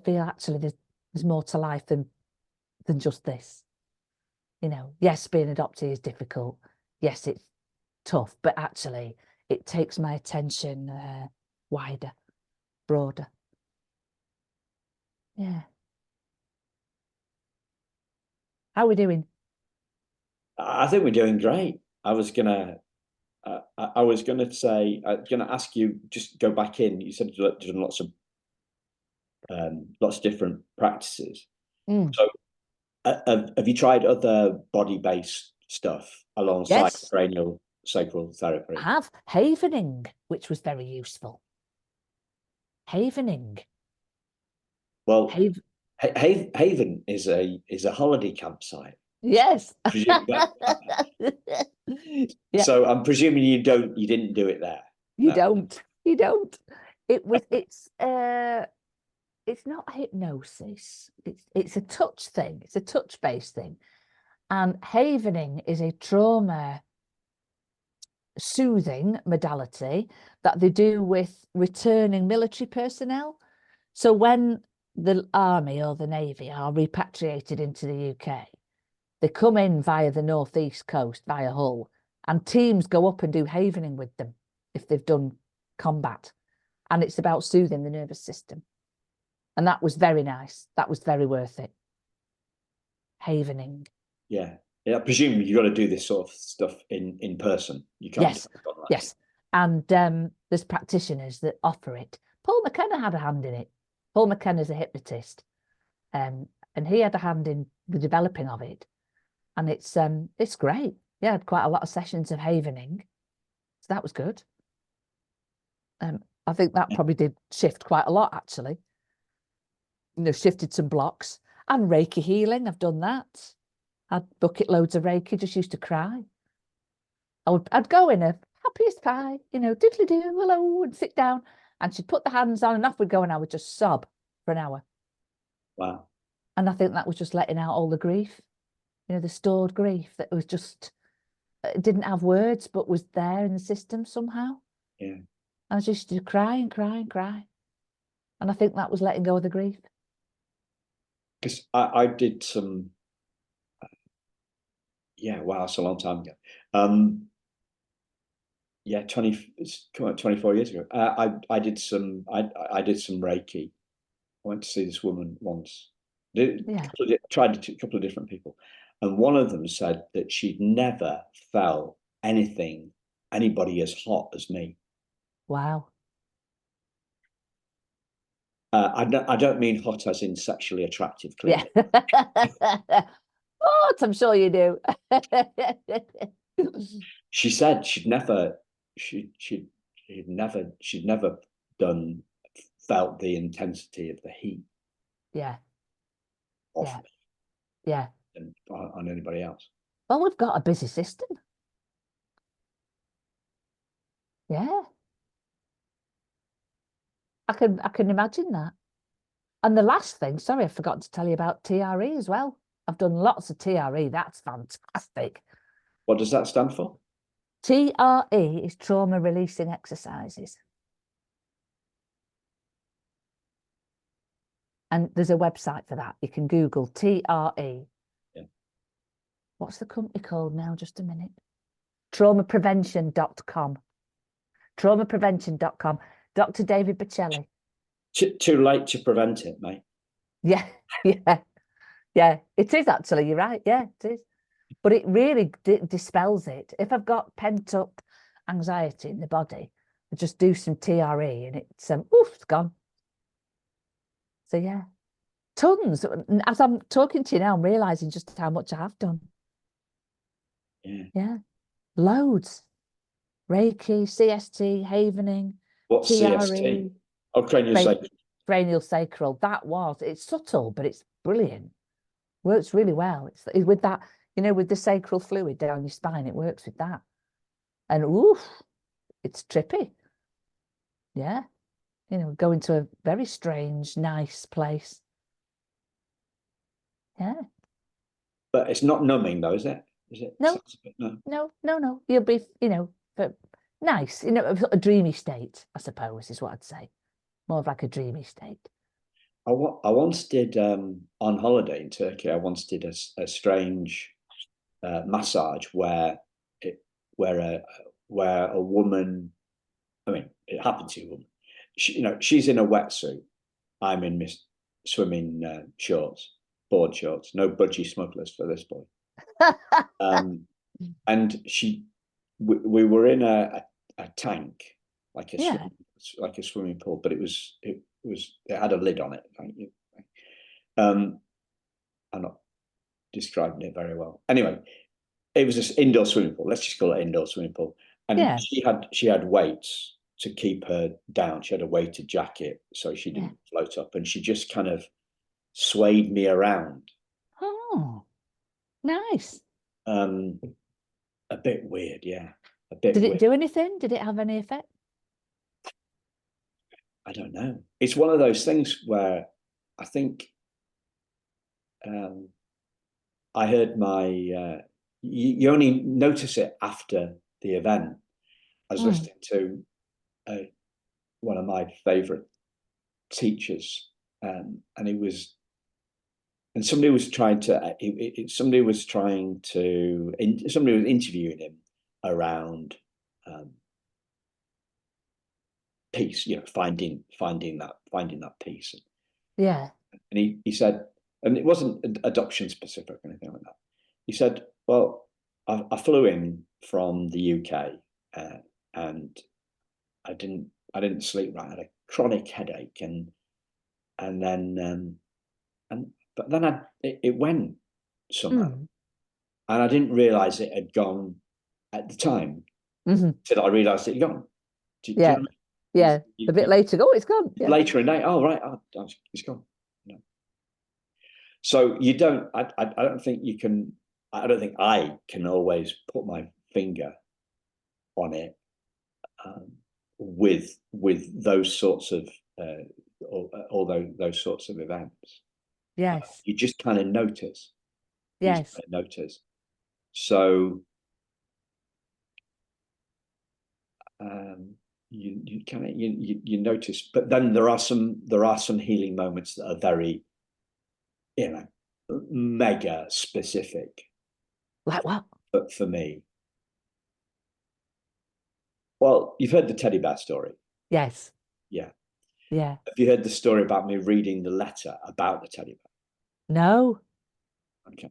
feel actually there's more to life than just this. Yes, being an adoptee is difficult. Yes, it's tough, but actually it takes my attention wider, broader. Yeah. How are we doing? I think we're doing great. I was gonna say, I'm gonna ask you, just go back in. You said you've done lots of different practices. So, have you tried other body-based stuff alongside Yes, cranial sacral therapy? I have havening, which was very useful. Havening. Well, Haven is a holiday campsite. Yes. Yeah. So I'm presuming you didn't do it there. You don't. It's not hypnosis. It's a touch thing. It's a touch-based thing. And havening is a trauma soothing modality that they do with returning military personnel. So when the army or the navy are repatriated into the UK, they come in via the northeast coast, via Hull, and teams go up and do havening with them if they've done combat. And it's about soothing the nervous system. And that was very nice. That was very worth it. Havening. Yeah. I presume you've got to do this sort of stuff in person. You can't. Yes. Yes. And there's practitioners that offer it. Paul McKenna had a hand in it. Paul McKenna's a hypnotist. And he had a hand in the developing of it. And it's great. Yeah, I had quite a lot of sessions of havening. So that was good. I think that probably did shift quite a lot, actually. Shifted some blocks. And Reiki healing, I've done that. I'd bucket loads of Reiki, just used to cry. I'd go in a happiest pie, diddly-do, hello, and sit down. And she'd put the hands on and off we'd go, and I would just sob for an hour. Wow. And I think that was just letting out all the grief, the stored grief that was just, it didn't have words, but was there in the system somehow. Yeah. And I just used to cry and cry and cry. And I think that was letting go of the grief. Because I did some, wow, it's a long time ago. 24 years ago. I did some Reiki. I went to see this woman once. Tried a couple of different people, and one of them said that she'd never felt anybody as hot as me. Wow. I don't mean hot as in sexually attractive, clearly. Yeah. Oh, I'm sure you do. She said she'd never felt the intensity of the heat. Yeah. Off me. Yeah. And on anybody else. Well, we've got a busy system. Yeah. I can imagine that. And the last thing, sorry, I forgot to tell you about TRE as well. I've done lots of TRE. That's fantastic. What does that stand for? TRE is trauma releasing exercises. And there's a website for that. You can Google TRE. Yeah. What's the company called now? Just a minute. Traumaprevention.com. Traumaprevention.com. Dr. David Bocelli. Too late to prevent it, mate. Yeah, yeah. It is actually. You're right. Yeah, it is. But it really dispels it. If I've got pent up anxiety in the body, I just do some TRE and it's it's gone. So yeah, tons. As I'm talking to you now, I'm realizing just how much I have done. Yeah, loads. Reiki, CST, havening. What's TRE, CST? Oh, cranial sacral. Cranial sacral. It's subtle, but it's brilliant. Works really well. It's with that, with the sacral fluid down your spine, it works with that. And oof, it's trippy. Yeah. Going to a very strange, nice place. Yeah. But it's not numbing though, is it? Is it? No, no. You'll be, but nice, a dreamy state, I suppose, is what I'd say. More of like a dreamy state. I once did on holiday in Turkey. I once did a strange massage where a woman. I mean, it happened to a woman. She's in a wetsuit. I'm in swimming shorts, board shorts. No budgie smugglers for this boy. And we were in a tank, like a swimming pool, but it had a lid on it. I'm not describing it very well. Anyway, it was this indoor swimming pool. Let's just call it indoor swimming pool. And she had weights to keep her down. She had a weighted jacket so she didn't float up, and she just kind of swayed me around. Oh, nice. A bit weird, yeah. A bit. Did it do anything? Did it have any effect? I don't know. It's one of those things where I think I heard you only notice it after the event. I was listening to one of my favorite teachers, and somebody was interviewing him around peace, finding that peace. Yeah. And he said, and it wasn't adoption specific or anything like that. He said, well, I flew in from the UK and I didn't sleep right. I had a chronic headache, but then it went somehow, and I didn't realize it had gone at the time till I realized it had gone. Do you know what I mean? Yeah. A bit later, it's gone. Yeah. Later in the day, oh right, it's gone. No. So you don't. I don't think you can. I don't think I can always put my finger on it with those sorts of those sorts of events. Yes. You just kind of notice. Yes. So you kind of you notice, but then there are some healing moments that are very, mega specific. Like what? But for me, well, you've heard the teddy bear story. Yes. Yeah. Yeah. Have you heard the story about me reading the letter about the teddy bear? No. Okay.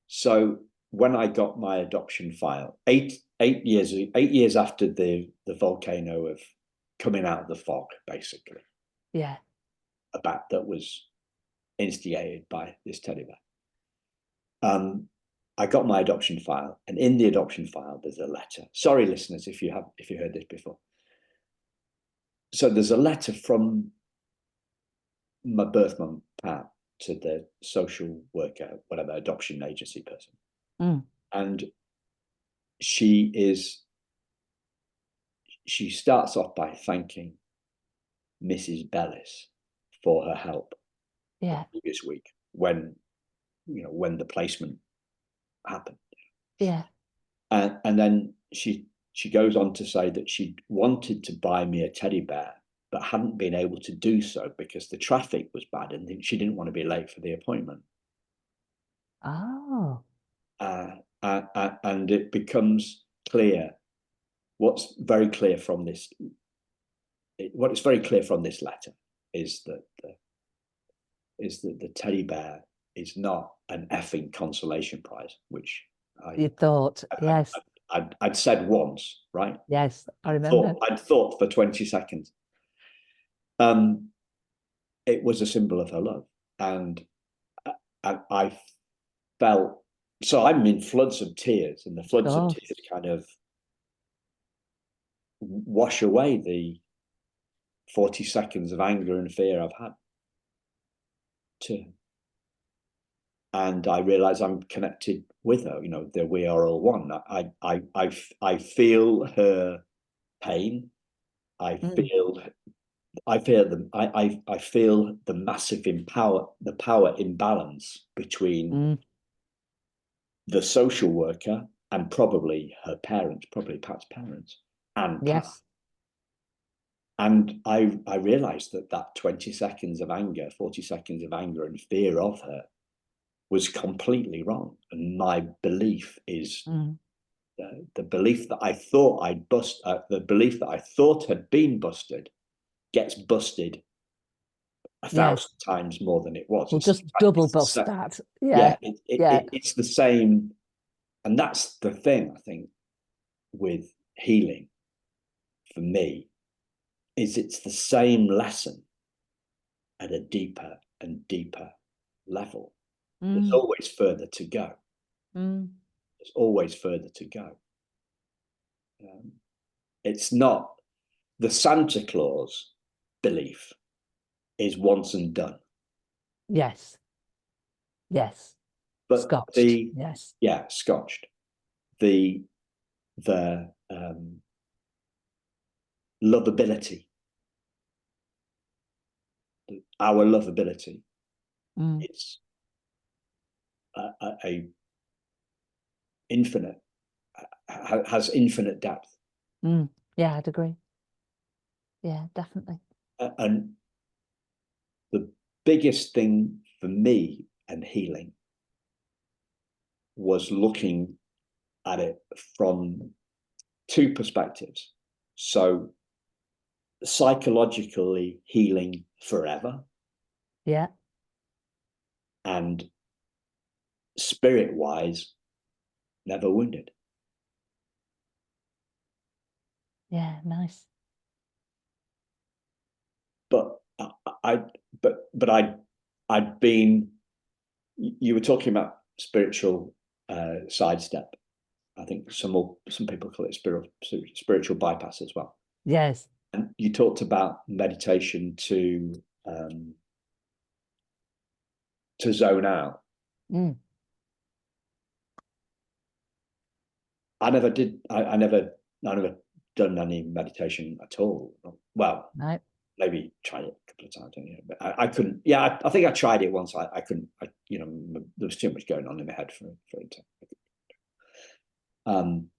So when I got my adoption file, 8 years after the volcano of coming out of the fog, basically. Yeah. That was instigated by this teddy bear. I got my adoption file, and in the adoption file, there's a letter. Sorry, listeners, if you heard this before. So there's a letter from my birth mum, Pat, to the social worker, whatever, adoption agency person. And she starts off by thanking Mrs. Bellis for her help the previous week when the placement happened. Yeah. And then she goes on to say that she wanted to buy me a teddy bear, but hadn't been able to do so because the traffic was bad and she didn't want to be late for the appointment. Oh. And it becomes clear what's very clear from this. What is very clear from this letter is that the teddy bear is not an effing consolation prize, which you thought. Yes. I'd said once, right? Yes, I remember. I'd thought for 20 seconds. It was a symbol of her love, and I felt. So I'm in floods of tears, and the floods of tears kind of wash away the 40 seconds of anger and fear I've had. and I realize I'm connected with her. You know, that we are all one. I feel her pain. I feel I feel the massive power imbalance between the social worker and probably her parents, probably Pat's parents, and Pat. Yes. And I realized that 20 seconds of anger, 40 seconds of anger and fear of her was completely wrong. And my belief is the belief that I thought the belief that I thought had been busted gets busted 1,000 times more than it was. We'll just double bust that. Yeah. It's the same. And that's the thing, I think, with healing for me, is it's the same lesson at a deeper and deeper level. There's always further to go. There's always further to go. It's not the Santa Claus belief is once and done. Yes. But scotched. Scotched. The lovability, our lovability, it's a infinite, has infinite depth. Yeah, I'd agree. Yeah, definitely. And the biggest thing for me and healing was looking at it from two perspectives. So psychologically healing forever. Yeah. And spirit-wise, never wounded. Yeah, nice. But I'd been, you were talking about spiritual sidestep. I think some people call it spiritual bypass as well. Yes. And you talked about meditation to zone out. I never did. I never done any meditation at all. Well, no. Maybe tried it a couple of times, but I couldn't. Yeah, I think I tried it once. I couldn't. There was too much going on in my head for it to.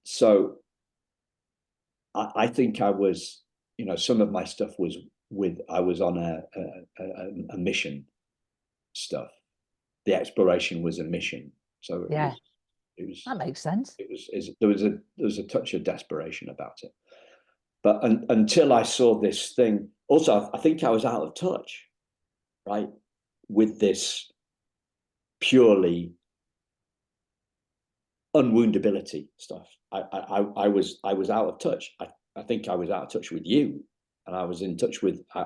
So I think I was, some of my stuff was I was on a mission stuff. The exploration was a mission. So it was that makes sense. There was a touch of desperation about it. But until I saw this thing, also, I think I was out of touch, right, with this purely unwoundability stuff. I was out of touch. I think I was out of touch with you, and I was out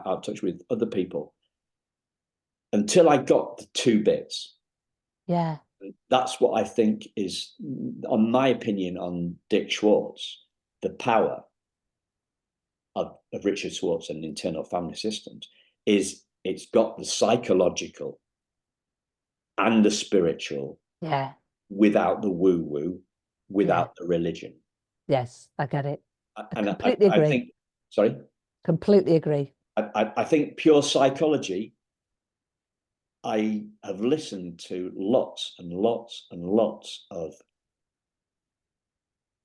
of touch with other people until I got the two bits. Yeah. That's what I think is, on my opinion, on Dick Schwartz, the power of Richard Schwartz and internal family systems is it's got the psychological and the spiritual without the woo-woo, without the religion. Yes, I get it. I completely agree. Completely agree. I think pure psychology, I have listened to lots and lots and lots of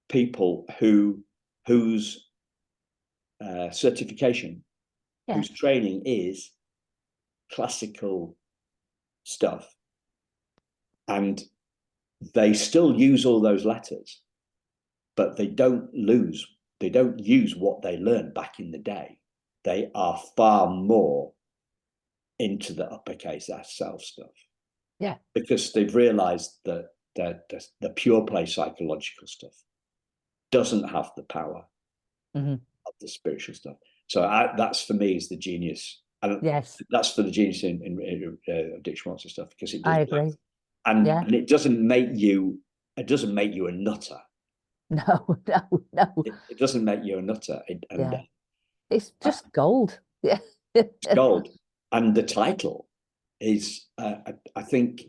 people whose certification, whose training is classical stuff, and they still use all those letters, but they don't use what they learned back in the day. They are far more into the uppercase self stuff. Yeah. Because they've realized that the pure play psychological stuff doesn't have the power of the spiritual stuff. So that's for me is the genius. And that's for the genius in Dick Schwartz and stuff, because it does. I agree. And it doesn't make you a nutter. No. It doesn't make you a nutter. It's just gold. Yeah. It's gold. And the title is, I think,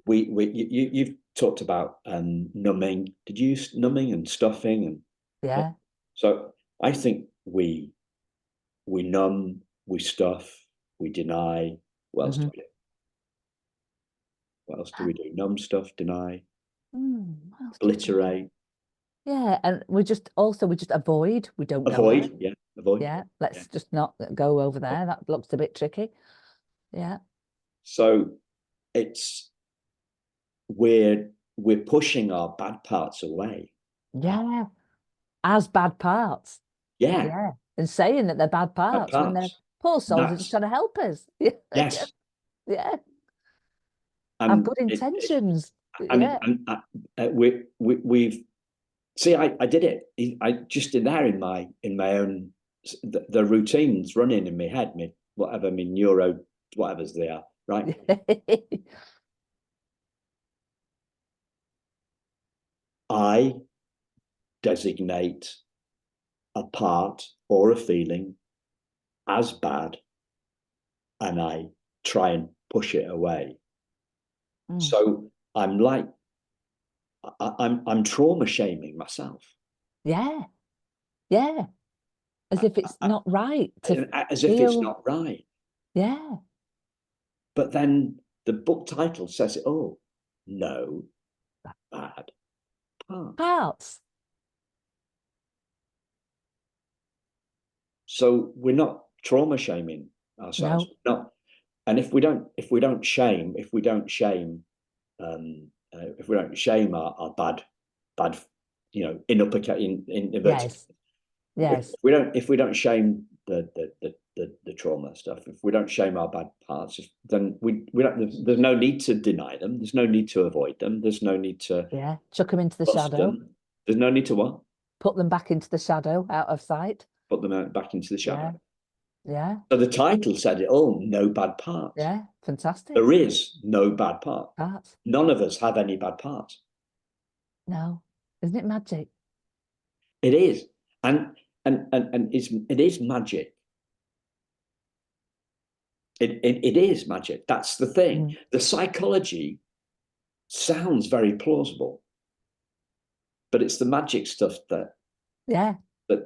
you've talked about numbing. Did you use numbing and stuffing and Yeah. So I think we numb, we stuff, we deny. What else do we do? What else do we do? Numb, stuff, deny, What else do we do? obliterate, Yeah, and we just avoid. We don't go there. avoid. Yeah, avoid. Yeah, Yeah. let's just not go over there. That looks a bit tricky. Yeah. So it's we're pushing our bad parts away. Yeah. As bad parts. Yeah, Yeah. And saying that they're bad bad parts when they're parts. poor souls are just trying to help us. Yeah. Yes. Yeah. Have And good intentions. and, Yeah. and we've see, I did it. I just did there in my own the routines running in my head, me whatever, me neuro whatever's there, right? I designate a part or a feeling as bad, and I try and push it away. So I'm like, I'm trauma shaming myself. Yeah. Yeah. As if it's not right to as if it's not right. Yeah. But then the book title says it all. No bad Parts. So we're not trauma shaming ourselves. No. Not, and if we don't shame our bad, in uppercut in inverted. Yes. If we don't shame the trauma stuff, if we don't shame our bad parts, then we don't. There's no need to deny them. There's no need to avoid them. There's no need to chuck them into the shadow. There's no need to what? Put them back into the shadow, out of sight. Put them back into the shadow. Yeah. So the title said it all. No bad parts. Yeah, fantastic. There is no bad parts. None of us have any bad parts. No, isn't it magic? It is, and it is magic. It is magic. That's the thing. The psychology sounds very plausible, but it's the magic stuff that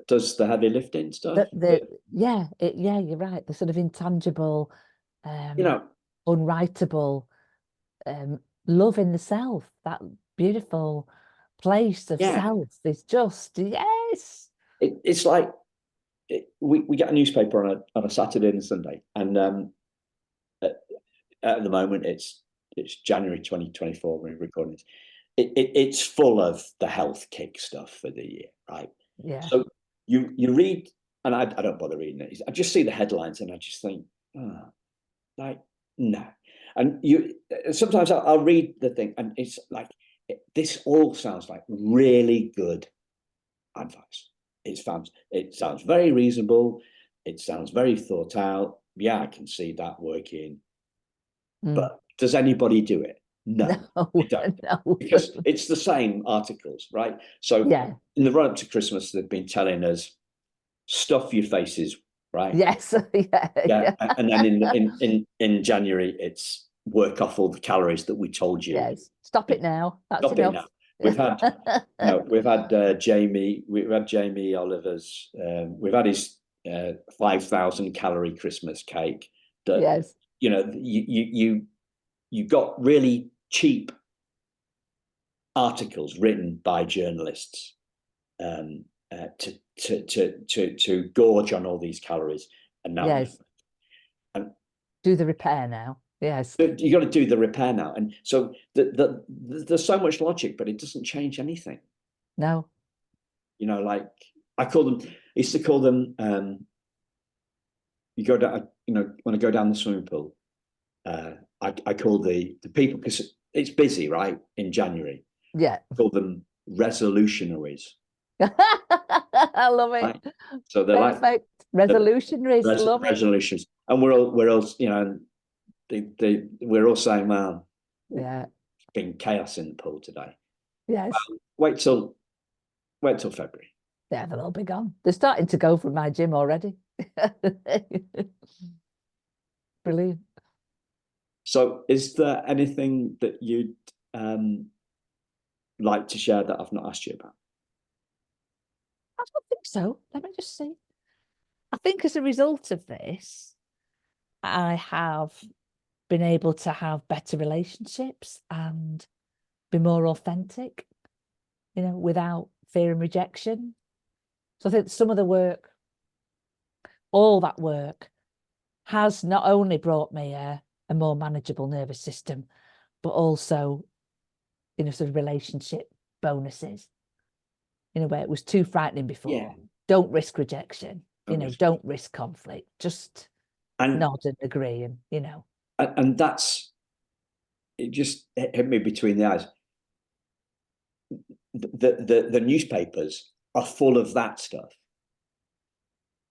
does the heavy lifting stuff. You're right. The sort of intangible, unwritable, love in the self, that beautiful place of self is just it's like we get a newspaper on a Saturday and Sunday, and at the moment it's January 2024 when we're recording this. It's full of the health kick stuff for the year, right? Yeah. So you read, and I don't bother reading it. I just see the headlines and I just think, like, no. And sometimes I'll read the thing and it's like, this all sounds like really good advice. It sounds very reasonable. It sounds very thought out. Yeah, I can see that working. But does anybody do it? No, they don't. No. Because it's the same articles, right? So in the run up to Christmas, they've been telling us stuff your faces, right? Yes. Yeah. And then in January, it's work off all the calories that we told you. Yes. Stop it now. That's enough. It now. We've had Jamie Oliver's. We've had his 5,000 calorie Christmas cake. That, you got really cheap articles written by journalists to gorge on all these calories, and now and do the repair now. Yes, you got to do the repair now, and so there's so much logic, but it doesn't change anything. No, like I used to call them. You go down, when I go down the swimming pool, I call the people, because it's busy, right, in January. Yeah, I call them resolutionaries. I love it. Right? So they're perfect resolutionaries. Love resolutions, and we're all we're all saying, "Man, it's been chaos in the pool today." Yes. Wait till February. Yeah, they'll all be gone. They're starting to go from my gym already. Brilliant. So is there anything that you'd like to share that I've not asked you about? I don't think so. Let me just see. I think as a result of this, I have been able to have better relationships and be more authentic, without fear and rejection. So I think some of the work, all that work, has not only brought me a more manageable nervous system, but also, sort of relationship bonuses, where it was too frightening before. Yeah. Don't risk rejection, Don't don't risk conflict, just nod and agree. And that's, it just hit me between the eyes. The newspapers are full of that stuff.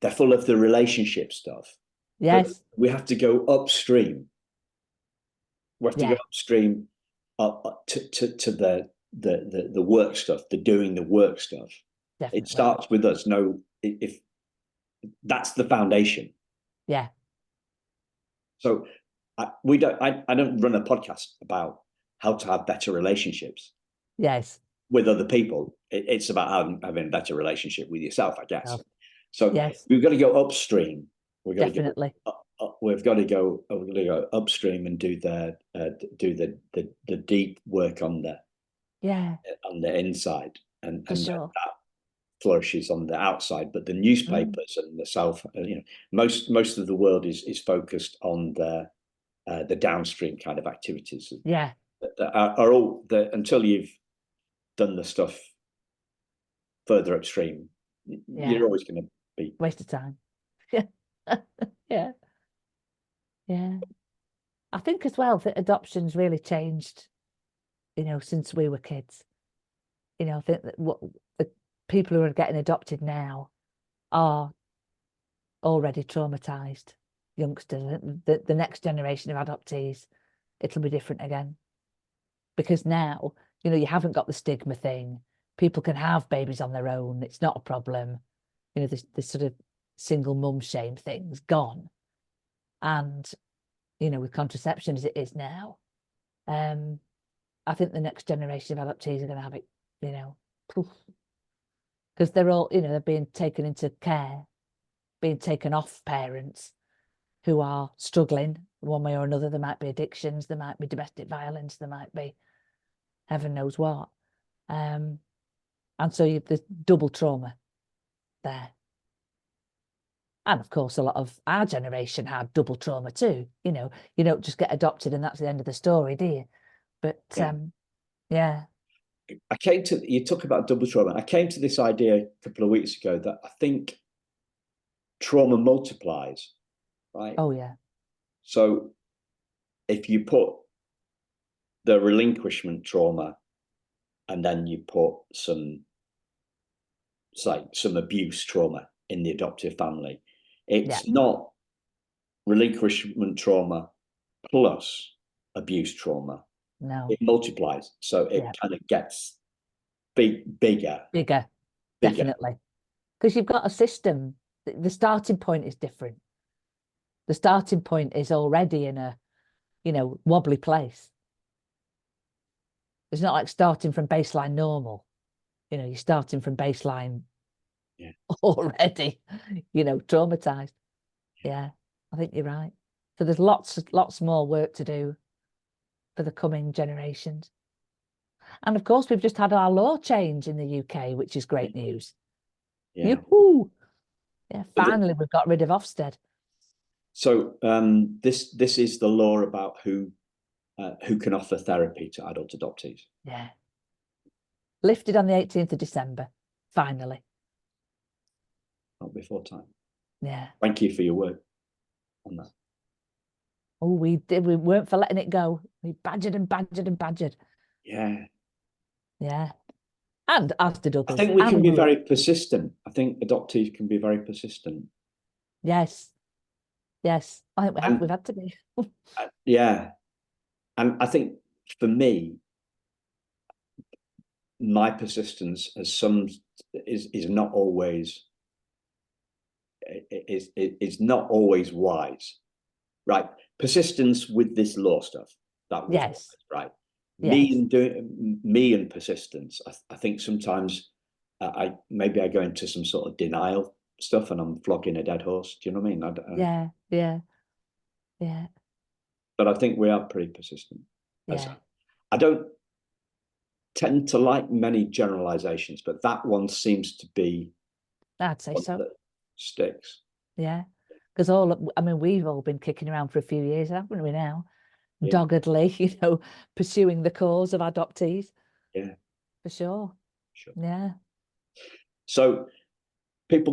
They're full of the relationship stuff. Yes. But we have to go upstream. We have to go upstream to the work stuff, the doing the work stuff. Definitely. It starts with us. If that's the foundation. Yeah. So I don't run a podcast about how to have better relationships. Yes. With other people. It's about having a better relationship with yourself, I guess. Oh. So yes, we've got to go upstream. Definitely. We've got to go upstream and do the deep work on the inside, and sure. that flourishes on the outside. But the newspapers and the self, most of the world is focused on the downstream kind of activities. Yeah, that are all until you've done the stuff further upstream, you're always going to be waste of time. Yeah. I think as well that adoption's really changed, since we were kids. I think that what the people who are getting adopted now are already traumatized youngsters. The next generation of adoptees, it'll be different again, because now you haven't got the stigma thing. People can have babies on their own. It's not a problem. This sort of single mum shame thing's gone. And, with contraception as it is now, I think the next generation of adoptees are going to have it, because they're all, they're being taken into care, being taken off parents who are struggling one way or another. There might be addictions, there might be domestic violence, there might be heaven knows what. And so there's double trauma there. And of course, a lot of our generation had double trauma too. You don't just get adopted and that's the end of the story, do you? But yeah. You talk about double trauma. I came to this idea a couple of weeks ago that I think trauma multiplies, right? Oh, yeah. So if you put the relinquishment trauma and then you put some abuse trauma in the adoptive family, it's not relinquishment trauma plus abuse trauma. No. It multiplies. So it kind of gets bigger. Definitely. Because you've got a system. The starting point is different. The starting point is already in a, wobbly place. It's not like starting from baseline normal. You're starting from baseline already, traumatized. Yeah, I think you're right. So there's lots more work to do for the coming generations. And of course, we've just had our law change in the UK, which is great news. Yeah. Yoo-hoo! Yeah, finally we've got rid of Ofsted. So this is the law about who can offer therapy to adult adoptees. Yeah. Lifted on the 18th of December, finally. Not before time. Yeah. Thank you for your work on that. Oh, we did. We weren't for letting it go. We badgered and badgered and badgered. Yeah. Yeah. And as did others. I think we can be very persistent. I think adoptees can be very persistent. Yes. Yes. I think we've had to be. Yeah. And I think for me, my persistence is not always wise, Right. Persistence with this law stuff. That was Yes. right. Yes. Me and persistence. I think sometimes I go into some sort of denial stuff, and I'm flogging a dead horse. Do you know what I mean? Yeah. But I think we are pretty persistent. Yeah. I don't tend to like many generalizations, but that one seems to be I'd say so. That sticks. Yeah. Because we've all been kicking around for a few years, haven't we now? Yeah. Doggedly, pursuing the cause of adoptees. Yeah. For sure. Sure. Yeah. So you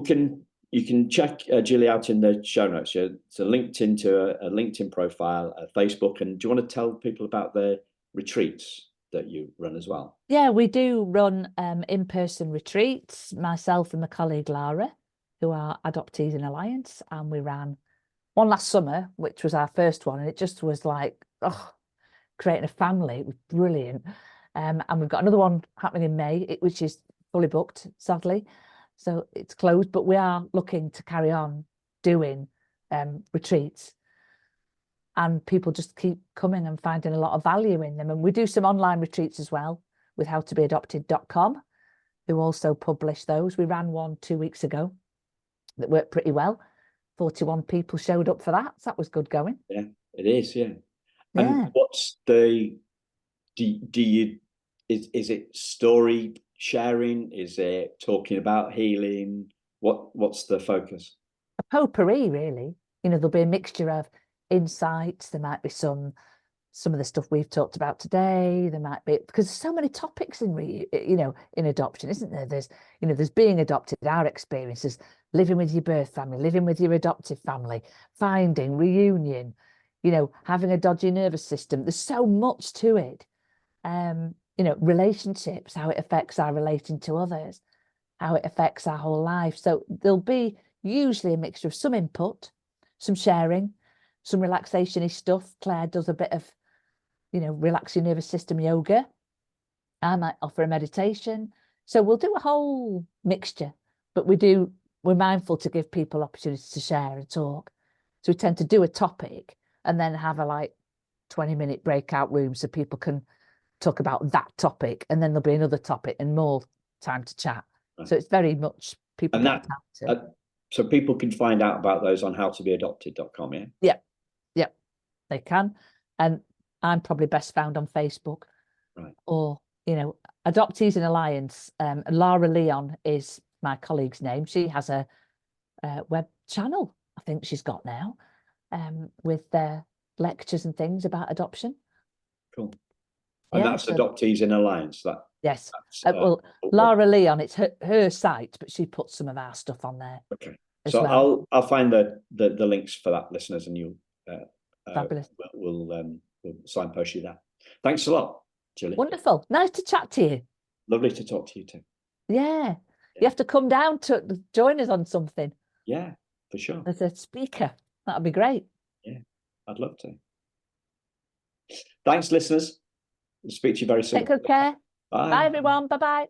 can check Gilli out in the show notes. Yeah, it's a LinkedIn to a LinkedIn profile, a Facebook. And do you want to tell people about the retreats that you run as well? Yeah, we do run in-person retreats, myself and my colleague Lara, who are Adoptees in Alliance, and we ran one last summer, which was our first one, and it just was like, creating a family. It was brilliant. And we've got another one happening in May, which is fully booked, sadly. So it's closed, but we are looking to carry on doing retreats. And people just keep coming and finding a lot of value in them. And we do some online retreats as well with howtobeadopted.com, who also publish those. We ran one 2 weeks ago that worked pretty well. 41 people showed up for that. So that was good going. Yeah, it is. Yeah. Yeah. And what's the, is it story sharing? Is it talking about healing? What's the focus? A potpourri, really. There'll be a mixture of insights. There might be some of the stuff we've talked about today. There might be, because there's so many topics in adoption, isn't there? There's being adopted, our experiences, living with your birth family, living with your adoptive family, finding, reunion, having a dodgy nervous system. There's so much to it. Relationships, how it affects our relating to others, how it affects our whole life. So there'll be usually a mixture of some input, some sharing, some relaxation-y stuff. Claire does a bit of, relax your nervous system yoga. I might offer a meditation. So we'll do a whole mixture, but we're mindful to give people opportunities to share and talk. So we tend to do a topic and then have a 20-minute breakout room so people can talk about that topic, and then there'll be another topic and more time to chat. Right. So it's very much people get time to. So people can find out about those on howtobeadopted.com, yeah? Yeah, they can. And I'm probably best found on Facebook. Right. Or, Adoptees in Alliance. Lara Leon is my colleague's name. She has a web channel, I think she's got now, with lectures and things about adoption. Cool. And that's Adoptees in Alliance. Yes. Lara Leon, it's her site, but she puts some of our stuff on there. Okay. So I'll find the links for that, listeners, and you'll fabulous. We'll signpost you that. Thanks a lot, Gilli. Wonderful. Nice to chat to you. Lovely to talk to you too. Yeah. You have to come down to join us on something. Yeah, for sure. As a speaker. That'd be great. Yeah, I'd love to. Thanks, listeners. We'll speak to you very soon. Take good care. Bye. Bye, everyone. Bye-bye.